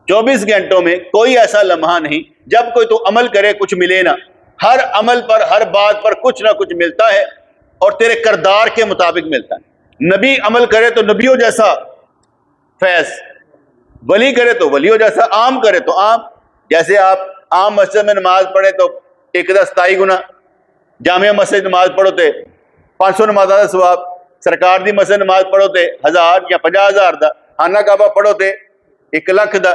24 گھنٹوں میں کوئی ایسا لمحہ نہیں جب کوئی تو عمل کرے کچھ ملے نہ. ہر عمل پر, ہر بات پر کچھ نہ کچھ ملتا ہے اور تیرے کردار کے مطابق ملتا ہے. نبی عمل کرے تو نبیوں جیسا فیض, ولی کرے تو ولیوں جیسا, عام کرے تو عام. جیسے آپ عام مسجد میں نماز پڑھیں تو 127 گنا, جامعہ مسجد نماز پڑھو تے 500 نماز دا ثواب, سرکار دی مسجد نماز پڑھو تے 1000 یا 50,000 دا, خانہ کعبہ پڑھو تے 1 لاکھ دا.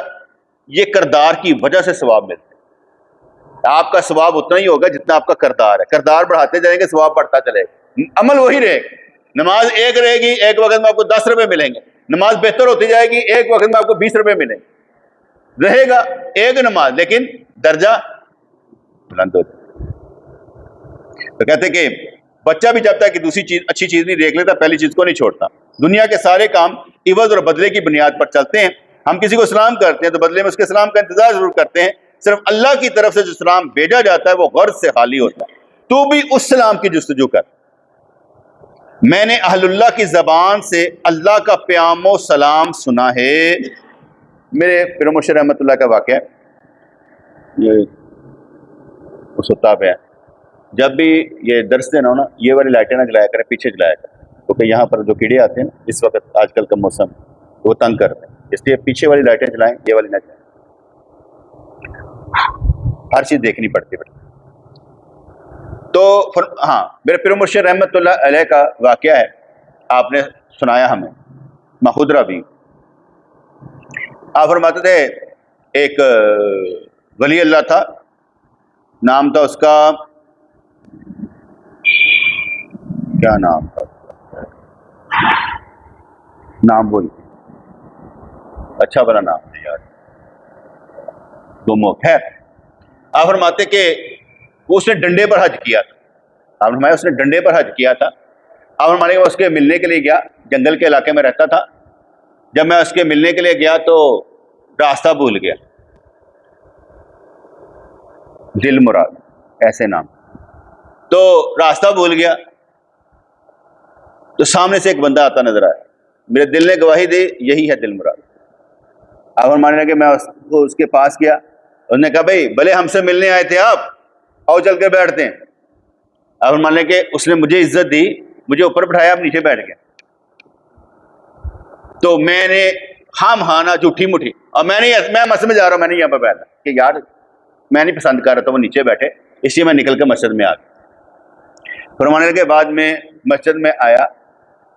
یہ کردار کی وجہ سے ثواب ملتا ہے. آپ کا ثواب اتنا ہی ہوگا جتنا آپ کا کردار ہے. کردار بڑھاتے جائیں گے ثواب بڑھتا چلے گا. عمل وہی رہے گا. نماز ایک رہے گی, ایک وقت میں آپ کو 10 روپے ملیں گے. نماز بہتر ہوتی جائے گی, ایک وقت میں آپ کو 20 روپے ملیں گے. رہے گا ایک نماز لیکن درجہ بلند ہوتا. تو کہتے کہ بچہ بھی چاہتا ہے کہ دوسری چیز اچھی چیز نہیں دیکھ لیتا, پہلی چیز کو نہیں چھوڑتا. دنیا کے سارے کام عوض اور بدلے کی بنیاد پر چلتے ہیں. ہم کسی کو سلام کرتے ہیں تو بدلے میں اس کے سلام کا انتظار ضرور کرتے ہیں. صرف اللہ کی طرف سے جو سلام بھیجا جاتا ہے وہ غرض سے خالی ہوتا ہے. تو بھی اس سلام کی جستجو کر. میں نے اہل اللہ کی زبان سے اللہ کا پیام و سلام سنا ہے. میرے پیر مرشد رحمۃ اللہ کا واقعہ ہے, یہ اس ہوتا پہ ہے. جب بھی یہ درس دینا ہو نا, یہ والی لائٹیں نہ جلایا کریں, پیچھے جلایا کریں, کیونکہ یہاں پر جو کیڑے آتے ہیں نا اس وقت آج کل کا موسم وہ تنگ کرتے ہیں, اس لیے پیچھے والی لائٹیں جلائیں, یہ والی نہ جلائیں. ہر چیز دیکھنی پڑتی ہے. تو ہاں, میرے پیر مرشد رحمۃ اللہ علیہ کا واقعہ ہے, آپ نے سنایا ہمیں, میں خود رہا بھی. آپ فرماتے تھے ایک ولی اللہ تھا, نام تھا اس کا, کیا نام تھا, نام بول, اچھا بڑا نام ہے یار, گمو. خیر, آپ فرماتے کہ اس نے ڈنڈے پر حج کیا تھا. آپ فرمایا اس نے ڈنڈے پر حج کیا تھا. آپ فرمانے اس کے ملنے کے لیے گیا, جنگل کے علاقے میں رہتا تھا. جب میں اس کے ملنے کے لیے گیا تو راستہ بھول گیا. دل مراد ایسے نام. تو راستہ بھول گیا تو سامنے سے ایک بندہ آتا نظر آیا. میرے دل نے گواہی دی یہی ہے دل مراد. آپ فرمانے لگے میں اس کے پاس گیا. اس نے کہا بھائی بھلے ہم سے ملنے آئے تھے آپ, آؤ چل کے بیٹھتے ہیں. آپ فرمانے لگے اس نے مجھے عزت دی, مجھے اوپر بٹھایا, آپ نیچے بیٹھ گئے. تو میں نے ہم ہانا جھوٹھی مٹھی, اور میں مسجد میں جا رہا ہوں, میں نے یہاں پہ بیٹھا کہ یار میں نہیں پسند کر رہا تھا وہ نیچے بیٹھے, اس لیے میں نکل کے مسجد میں آ گیا. فرمانے لگے بعد میں مسجد میں آیا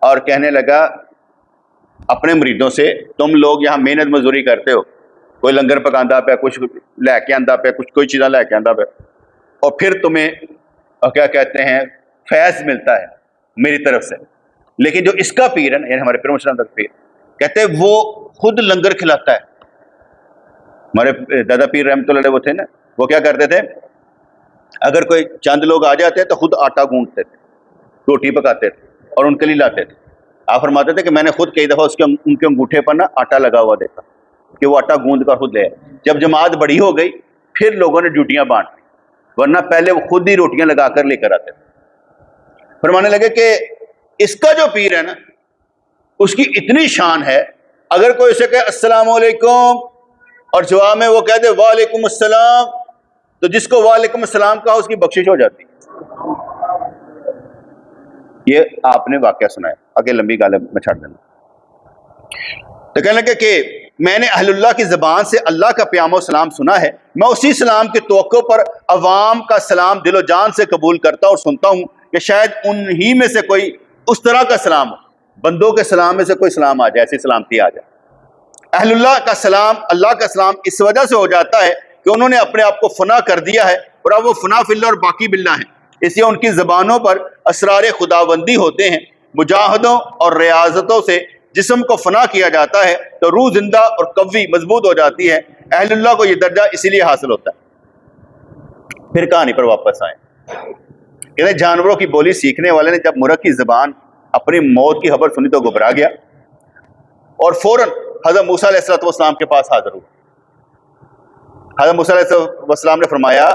اور کہنے لگا اپنے مریدوں سے, تم لوگ یہاں محنت مزدوری کرتے ہو, کوئی لنگر پکاندہ پہ, کچھ لے کے آندہ پہ, کچھ کوئی چیزاں لے کے آندہ پہ, اور پھر تمہیں کیا کہتے ہیں فیض ملتا ہے میری طرف سے. لیکن جو اس کا پیر ہے یعنی ہمارے پیر مسلم تک پیر, کہتے ہیں وہ خود لنگر کھلاتا ہے. ہمارے دادا پیر رحمۃ اللہ علیہ وہ تھے نا, وہ کیا کرتے تھے, اگر کوئی چند لوگ آ جاتے تو خود آٹا گونڈتے تھے, روٹی پکاتے تھے اور ان کے لیے لاتے تھے. آپ فرماتے تھے کہ میں نے خود کئی دفعہ ان کے انگوٹھے پر نا آٹا لگا ہوا دیکھا کہ وہ آٹا گوند کر خود لے آئے. جب جماعت بڑی ہو گئی پھر لوگوں نے ڈیوٹیاں بانٹ دی, ورنہ پہلے وہ خود ہی روٹیاں لگا کر لے کر آتے تھے. فرمانے لگے کہ اس کا جو پیر ہے نا اس کی اتنی شان ہے، اگر کوئی اسے کہے السلام علیکم اور جواب میں وہ کہہ دے وعلیکم السلام، تو جس کو وعلیکم السلام کہا اس کی بخشش ہو جاتی۔ یہ آپ نے واقعہ سنا ہے، آگے لمبی گالب میں چھڑ دینا۔ تو کہنے لگے کہ میں نے اہل اللہ کی زبان سے اللہ کا پیام و سلام سنا ہے، میں اسی سلام کے توقع پر عوام کا سلام دل و جان سے قبول کرتا اور سنتا ہوں کہ شاید انہی میں سے کوئی اس طرح کا سلام ہو، بندوں کے سلام میں سے کوئی سلام آ جائے، ایسی سلامتی آ جائے۔ اہل اللہ کا سلام، اللہ کا سلام اس وجہ سے ہو جاتا ہے کہ انہوں نے اپنے آپ کو فنا کر دیا ہے اور اب وہ فنا فی اللہ اور باقی باللہ ہیں، اس لیے ان کی زبانوں پر اسرار خداوندی ہوتے ہیں۔ مجاہدوں اور ریاضتوں سے جسم کو فنا کیا جاتا ہے تو روح زندہ اور قوی مضبوط ہو جاتی ہے۔ اہل اللہ کو یہ درجہ اسی لیے حاصل ہوتا ہے۔ پھر کہانی پر واپس آئیں۔ کہتے ہیں جانوروں کی بولی سیکھنے والے نے جب مرغ کی زبان اپنی موت کی خبر سنی تو گھبرا گیا اور فوراً حضرت موسیٰ علیہ السلام کے پاس حاضر ہوا۔ حضرت موسیٰ علیہ السلام نے فرمایا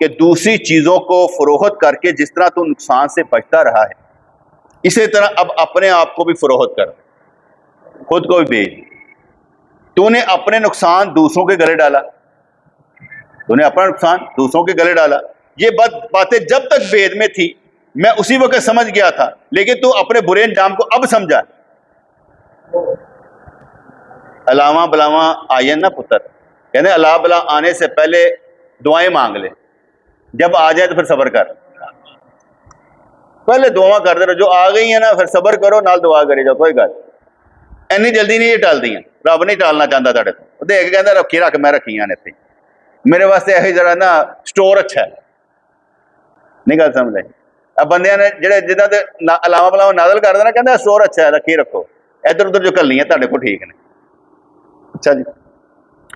کہ دوسری چیزوں کو فروخت کر کے جس طرح تو نقصان سے بچتا رہا ہے، اسی طرح اب اپنے آپ کو بھی فروخت کر، خود کو بھی بیچ۔ تو نے اپنے نقصان دوسروں کے گلے ڈالا، تو نے اپنا نقصان دوسروں کے گلے ڈالا۔ یہ باتیں جب تک بید میں تھی میں اسی وقت سمجھ گیا تھا، لیکن تو اپنے برے انجام کو اب سمجھا۔ علاوہ بلاواں آئین نہ پتر، یعنی اللہ بلا آنے سے پہلے دعائیں مانگ لے، جب آ جائے تو پھر صبر کر۔ پہلے دعا کر دے رہو، جو آ گئی ہیں نا پھر صبر کرو، نال دعا کرے جاؤ، کوئی گل اینی جلدی نہیں یہ ٹال دی، رب نہیں ٹالنا چاہتا تھے تو دیکھ کے کہتا رکھی رکھ میں رکھی نے اتنے، میرے واسطے یہ ذرا نا سٹور اچھا ہے، نہیں گل سمجھ آئی؟ اب بندے نے جڑے جنہاں تے علاوہ بلاواں نازل کر دینا کہندا سٹور اچھا ہے رکھی رکھو، ادھر ادھر جو کلی ہیں تہاڈے کو ٹھیک نے۔ اچھا جی،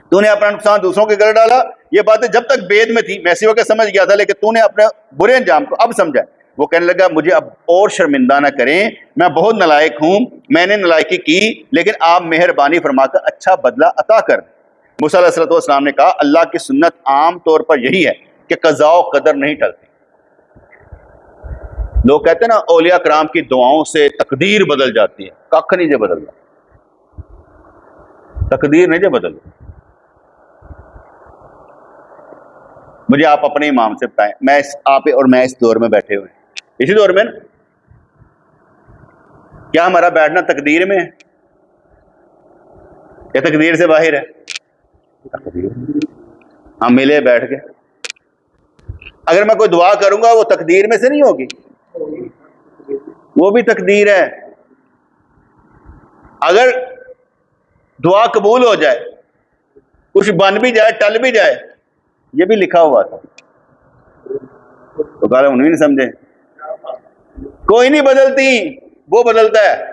تو نے اپنا نقصان دوسروں کے گلے ڈالا، یہ باتیں جب تک بید میں تھی میں اسی وقت سمجھ گیا تھا، لیکن تو نے اپنے برے انجام کو اب سمجھا۔ وہ کہنے لگا مجھے اب اور شرمندہ نہ کریں، میں بہت نالائق ہوں، میں نے نالائقی کی، لیکن آپ مہربانی فرما کر اچھا بدلہ عطا کر۔ موسیٰ علیہ السلام نے کہا اللہ کی سنت عام طور پر یہی ہے کہ قضاء و قدر نہیں ٹلتی۔ لوگ کہتے ہیں نا اولیاء کرام کی دعاؤں سے تقدیر بدل جاتی ہے، ککھ نہیں جے بدلتا، تقدیر نہیں جے بدلتا۔ مجھے آپ اپنے امام سے بتائیں، میں آپ اور میں اس دور میں بیٹھے ہوئے ہیں، اسی دور میں نا، کیا ہمارا بیٹھنا تقدیر میں ہے یا تقدیر سے باہر ہے؟ ہم ملے بیٹھ کے، اگر میں کوئی دعا کروں گا وہ تقدیر میں سے نہیں ہوگی، وہ بھی تقدیر ہے۔ اگر دعا قبول ہو جائے، کچھ بن بھی جائے، ٹل بھی جائے، یہ بھی لکھا ہوا تھا، تو کہا انہیں نہیں سمجھے، کوئی نہیں بدلتی، وہ بدلتا ہے،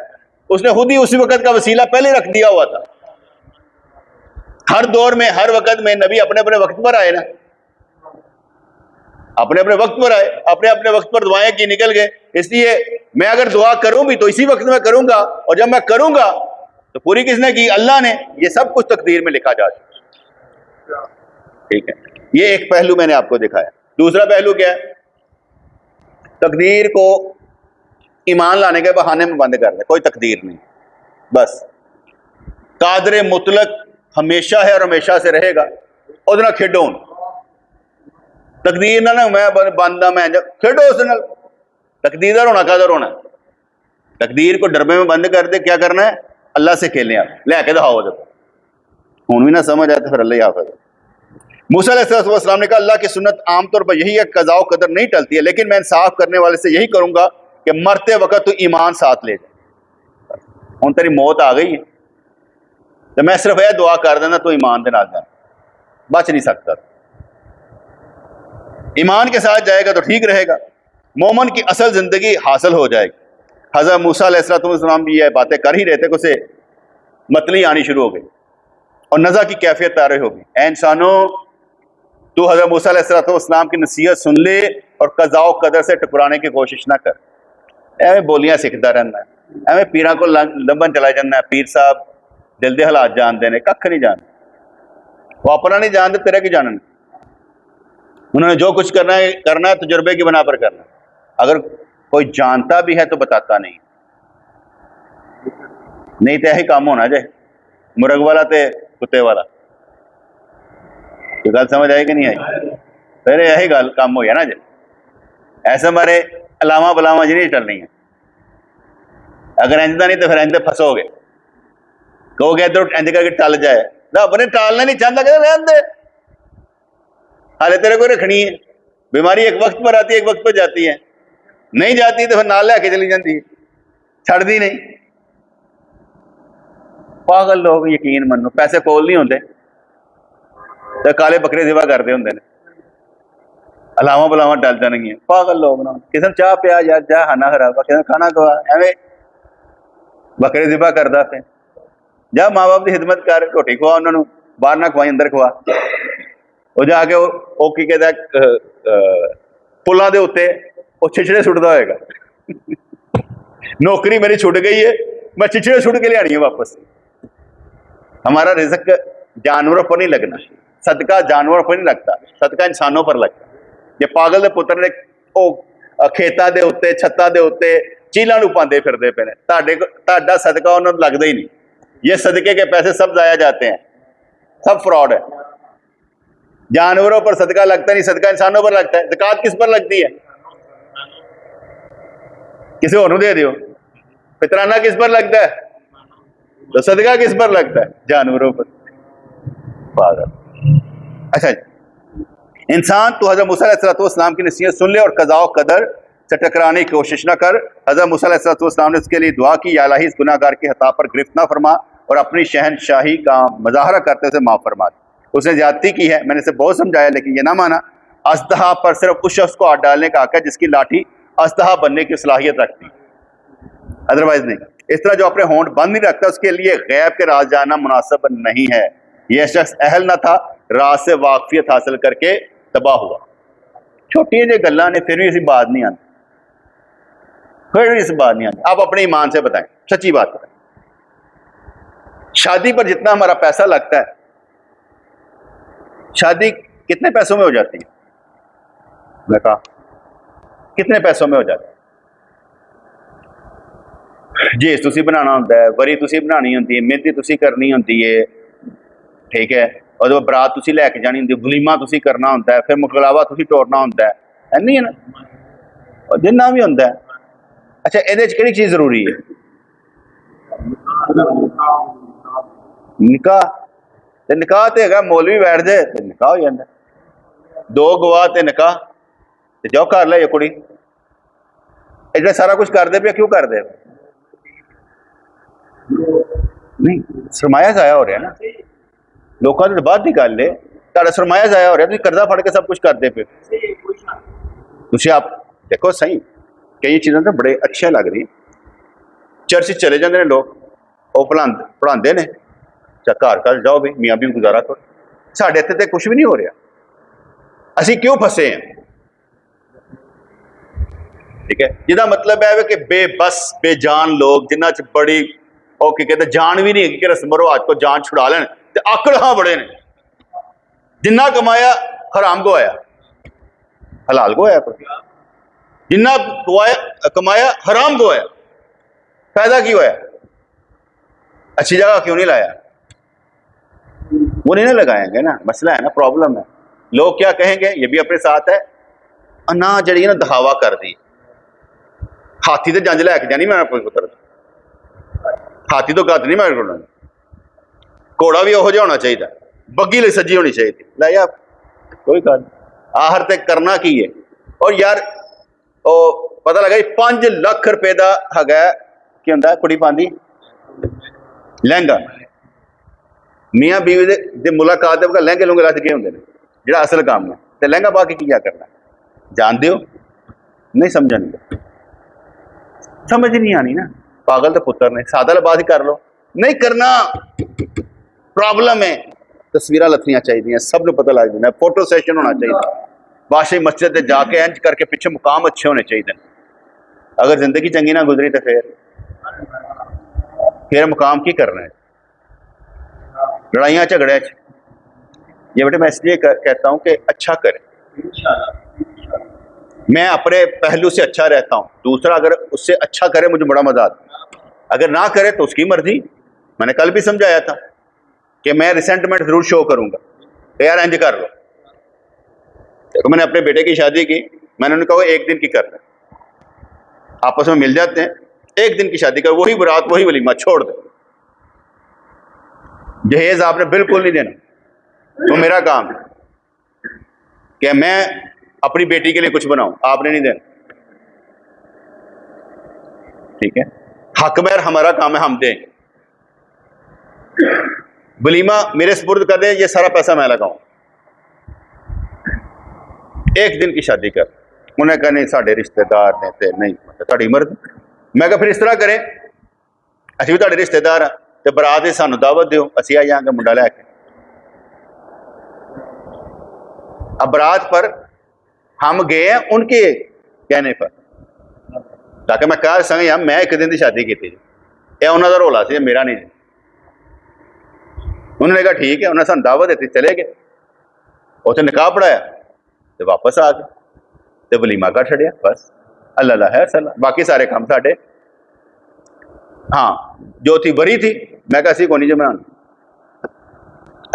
اس نے خود ہی اسی وقت کا وسیلہ پہلے رکھ دیا ہوا تھا۔ ہر دور میں ہر وقت میں نبی اپنے اپنے وقت پر آئے نا، اپنے اپنے وقت پر آئے، اپنے اپنے وقت پر دعائیں کی نکل گئے۔ اس لیے میں اگر دعا کروں بھی تو اسی وقت میں کروں گا، اور جب میں کروں گا تو پوری کس نے کی؟ اللہ نے۔ یہ سب کچھ تقدیر میں لکھا جا چکا، ٹھیک ہے۔ یہ ایک پہلو میں نے آپ کو دکھایا۔ دوسرا پہلو کیا ہے؟ تقدیر کو ایمان لانے کے بہانے میں بند کر دیں، کوئی تقدیر نہیں، بس قادر مطلق ہمیشہ ہے اور ہمیشہ سے رہے گا، اور نہ کھیڈو، تقدیر نہ میں بندہ میں کھیڈو اس نال، تقدیر دا رونا کا رونا، تقدیر کو ڈربے میں بند کر دے، کیا کرنا ہے؟ اللہ سے کھیلنے آپ لے کے دکھاؤ، جب ہوں بھی نہ سمجھ آئے تو پھر اللہ ہی حافظ۔ موسیٰ علیہ السلام نے کہا اللہ کی سنت عام طور پر یہی ہے قضاء و قدر نہیں ٹلتی ہے، لیکن میں انصاف کرنے والے سے یہی کروں گا کہ مرتے وقت تو ایمان ساتھ لے جائے۔ ہوں تیری موت آ گئی ہے تو میں صرف یہ دعا کر دینا تو ایمان دے نال جائے، بچ نہیں سکتا، ایمان کے ساتھ جائے گا تو ٹھیک رہے گا، مومن کی اصل زندگی حاصل ہو جائے گی۔ حضرت موسیٰ علیہ السلام بھی یہ باتیں کر ہی رہے تھے کہ اسے متلی آنی شروع ہو گئی اور نزع کی کیفیت طاری ہو گئی۔ اے انسانوں، تو حضرت موسیٰ علیہ السلام کی نصیحت سن لے اور قضاء و قدر سے ٹکرانے کی کوشش نہ کر، ایویں بولیاں سیکھتا رہنا ہے، ایویں پیراں کو لمبن چلا جانا ہے، پیر صاحب دل دے حالات جانتے ہیں، ککھ نہیں جانتے، وہ اپنا نہیں جانتے، تیرے کی جاننا، انہوں نے جو کچھ کرنا ہے تجربے کی بنا پر کرنا۔ اگر کوئی جانتا بھی ہے تو بتاتا نہیں تو یہی کام ہونا جائے مرغ والا تے کتے والا. یہ گل سمجھ آئی کہ نہیں آئی؟ پھر یہی گل کام ہو گیا نا جی. ایسے مارے علاوہ بلاواں جی نہیں ٹلنی ہے. اگر انجدہ نہیں تو پھر انجدہ پھنسو گے. کہو گے ادھر انج کر کے ٹل جائے رب نے ٹالنا نہیں چاہتا کہ رہن دے حالے تیرے کو رکھنی ہے. بیماری ایک وقت پر آتی ہے ایک وقت پر جاتی ہے. نہیں جاتی تو پھر نال لے کے چلی جاتی ہے چھڑ دی نہیں. پاگل لوگ یقین منو پیسے کول نہیں ہوتے تو کالے بکرے ذبح کرتے ہوں نے علاوہ بلاواں ڈل جانگیاں. پاگل لوگ نا کسی نے چاہ پیا یار جا کھانا خراب کسی نے کھانا کھوا ایویں بکرے ذبح کردا پہ. جا ماں باپ کی خدمت کر روٹی کھوا انہوں نے باہر نہ کھوائی اندر کھوا. وہ جا کے وہ کی کہتا ہے پلاں دے اتنے وہ چھچڑے سٹتا ہوئے گا. نوکری میری چھٹ گئی ہے میں چھچڑے سٹ کے لے آنی ہے واپس. ہمارا رزق جانوروں پر نہیں لگنا. صدقہ جانوروں پر نہیں لگتا صدقہ انسانوں پر لگتا. یہ پاگل دے پتر نے کھیتاں دے اتنے چھتاں دے اتنے چیلاں نو پاندے پھردے پے نے. تہاڈا صدقہ انہوں نے لگتا ہی نہیں. یہ صدقے کے پیسے سب ضائع جاتے ہیں سب فراڈ ہے. جانوروں پر صدقہ لگتا نہیں صدقہ انسانوں پر لگتا ہے. زکوٰۃ کس پر لگتی ہے؟ کسی اور دے دیو. فطرانہ کس پر لگتا ہے؟ تو صدقہ کس پر لگتا ہے؟ جانوروں پر. پاگل. اچھا جی انسان تو حضرت موسیٰ علیہ السلام کی نصیحت سن لے اور قضاء و قدر سے ٹکرانے کی کوشش نہ کر. حضرت موسیٰ علیہ السلام نے اس کے لیے دعا کی یا الہی اس گناہ گار کی خطا پر گرفت نہ فرما اور اپنی شہنشاہی کا مظاہرہ کرتے اسے معاف فرما. اس نے زیادتی کی ہے میں نے اسے بہت سمجھایا لیکن یہ نہ مانا. اژدہا پر صرف اس شخص کو ہاتھ ڈالنے کا حق ہے جس کی لاٹھی اژدہا بننے کی صلاحیت رکھتی ادروائز نہیں. اس طرح جو اپنے ہونٹ بند نہیں رکھتا اس کے لیے غیب کے راز جاننا مناسب نہیں ہے. یہ شخص اہل نہ تھا راز سے واقفیت حاصل کر کے تباہ ہوا. چھوٹی جو گلاں نے پھر بھی اسی بات نہیں آتی پھر بھی اس بات نہیں آتی. آپ اپنے ایمان سے بتائیں سچی بات بتائیں. شادی پر جتنا ہمارا پیسہ لگتا ہے شادی کتنے پیسوں میں ہو جاتی ہے؟ میں کہا کتنے پیسوں میں ہو جاتی ہے؟ جیس تسی بنانا ہوتا ہے وری تسی بنانی ہوتی ہے مہندی تسی کرنی ہوتی ہے ٹھیک ہے اور برات تسی لے کے جانی ہوتی ہے ولیمہ تسی کرنا ہوتا ہے پھر مقلابہ تسی ٹوڑنا ہوتا ہے نہیں ہے نا اور جنہ بھی ہوتا ہے. اچھا یہ کہڑی چیز ضروری ہے؟ نکاح. نکاح تے ہے مولوی بیٹھ جائے تو نکاح ہو جاتا ہے. دو گواہ تے نکاح تے جاؤ کر لے یہ کڑی ایڈا سارا کچھ کر دے پہ کیوں کر دے نہیں سرمایہ ضائع ہو رہا ہے نا. لوگوں نے بعد کی گل ہے تھوڑا سرمایہ ضائع ہو رہا ہے تھی قرضہ پھڑ کے سب کچھ کر دے پہ. تھی آپ دیکھو صحیح کئی چیزیں تو بڑے اچھے لگ رہی. چرچ چلے جاتے ہیں لوگ وہ پڑھاتے ہیں چاہے گھر گھر جاؤ بھی میاں بھی گزارا کرو. ساڈے اتنے تو کچھ بھی نہیں ہو رہا. اسی کیوں پھنسے ہیں؟ ٹھیک ہے جہاں مطلب ہے کہ بے بس بے جان لوگ جنہ چ بڑی وہ کہتے جان بھی نہیں ہے کہ رسم و رواج کو جان چھڑا لین تے آکڑ ہاں بڑے نے. جنہ کمایا حرام کو آیا حلال کو آیا جنہ کمایا حرام کو آیا. پیدا کیوں ہوا اچھی جگہ کیوں نہیں لایا؟ وہ نہیں لگائیں گے نا. مسئلہ ہے نا پرابلم ہے. لوگ کیا کہیں گے یہ بھی اپنے ساتھ ہے نہ جڑی نا دکھاوا کر دی. ہاتھی تو جنج لے کے جانی میں پتر ہاتھی تو گد نہیں میں گھوڑا بھی وہ ہونا چاہیے بگی لے سجی ہونی چاہیے لے آپ کوئی گل آخر تک کرنا کی ہے. اور یار وہ پتہ لگا 5 لاکھ روپے کا ہے کی ہوتا ہے کڑی پاندی لہنگا. میاں بیوی دے ملاقات لہنگے لہنگے رکھ کے ہوتے ہیں جہاں اصل کام ہے تو لہنگا پا کے کیا کرنا جان دیو نہیں سمجھ نہیں سمجھ نہیں آنی نا. پاگل تو پتر نے سادہ لباس ہی کر لو نہیں کرنا پرابلم ہے. تصویریں لتھنیاں چاہیے سب کو پتہ لگ جانا. فوٹو سیشن ہونا چاہیے بادشاہی مسجد جا کے انج کر کے پیچھے مقام اچھے ہونے چاہیے. اگر زندگی چنگی نہ گزری تو پھر مقام کی کرنا ہے لڑائیاں جھگڑے. یہ بیٹے میں اس لیے کہتا ہوں کہ اچھا کریں میں اپنے پہلو سے اچھا رہتا ہوں, دوسرا اگر اس سے اچھا کرے مجھے بڑا مزہ آتا ہے, اگر نہ کرے تو اس کی مرضی. میں نے کل بھی سمجھایا تھا کہ میں ریسنٹمنٹ ضرور شو کروں گا کہ یار انج کر لو. دیکھو میں نے اپنے بیٹے کی شادی کی, میں نے انہیں کہا ایک دن کی کرنا, آپس میں مل جاتے ہیں, ایک دن کی شادی کر, وہی برات وہی ولیمہ چھوڑ دیں. جہیز آپ نے بالکل نہیں دینا, وہ میرا کام ہے کہ میں اپنی بیٹی کے لیے کچھ بناؤں, آپ نے نہیں دینا. ٹھیک ہے, حق مہر ہمارا کام ہے, ہم دیں. ولیمہ میرے سپرد کر دیں, یہ سارا پیسہ میں لگاؤں. ایک دن کی شادی کر, انہیں کہا نہیں ساڈے رشتے دار نے تے نہیں, تھوڑی مرضی. میں کہا پھر اس طرح کریں, اسی بھی تھوڑے رشتے دار ہیں تے برات دی سانو دعوت دیو, اسی آ جائیں گے منڈا لے کے. اب برات پر ہم گئے ہیں ان کے کہنے پر, تاکہ میں کہہ سکیں میں ایک دن کی شادی کی تھی, یہ انہوں کا رولا سی, میرا نہیں. انہوں نے کہا ٹھیک ہے, انہوں نے سانو دعوت دیتی, چلے گئے, اتنے نکاح پڑھایا تو واپس آ گئے تو ولیمہ کر چھڑیا, بس اللہ اللہ ہے صلاح. باقی سارے کام ساڈے. ہاں جو تھی بری تھی, میں کہا اسی کوئی نہیں جو بنانی,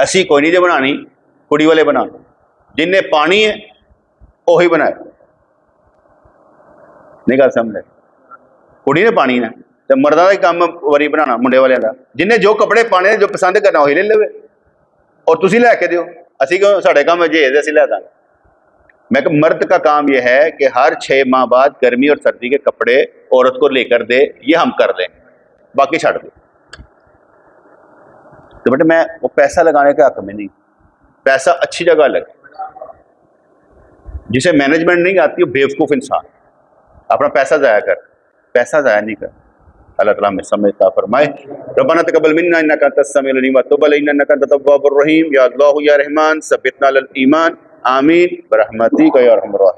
اسی کوئی نہیں جو بنانی, کڑی والے بنا, جن نے پانی ہے وہی بنائے. نہیں گل سمجھ, کڑی نے پانی نے تو مردوں کا ہی کام وری بنانا, منڈے والے کا, جن نے جو کپڑے پانے جو پسند کرنا وہی لے لو, اور تسی لے کے دیو, اسی کیوں ساڈے کام جہیز اسی لے دیں. میں کہ مرد کا کام یہ ہے کہ ہر 6 ماہ بعد گرمی اور سردی کے کپڑے عورت کو لے کر دے, یہ ہم کر دیں, باقی چھڑ دو. تو بیٹے میں وہ پیسہ لگانے کے حق میں نہیں, پیسہ اچھی جگہ لگے. جسے مینجمنٹ نہیں آتی وہ بیوقوف انسان, اپنا پیسہ ضائع کر, پیسہ ضائع نہیں کر. اللہ تعالیٰ ہمیں سمجھتا فرمائے. ربنا تقبل منا انک انت السمیع العلیم وتب علینا انک انت التواب الرحیم. یا اللہ یا رحمان ثبتنا علی الایمان, آمین برحمتک یا ارحم الراحمین.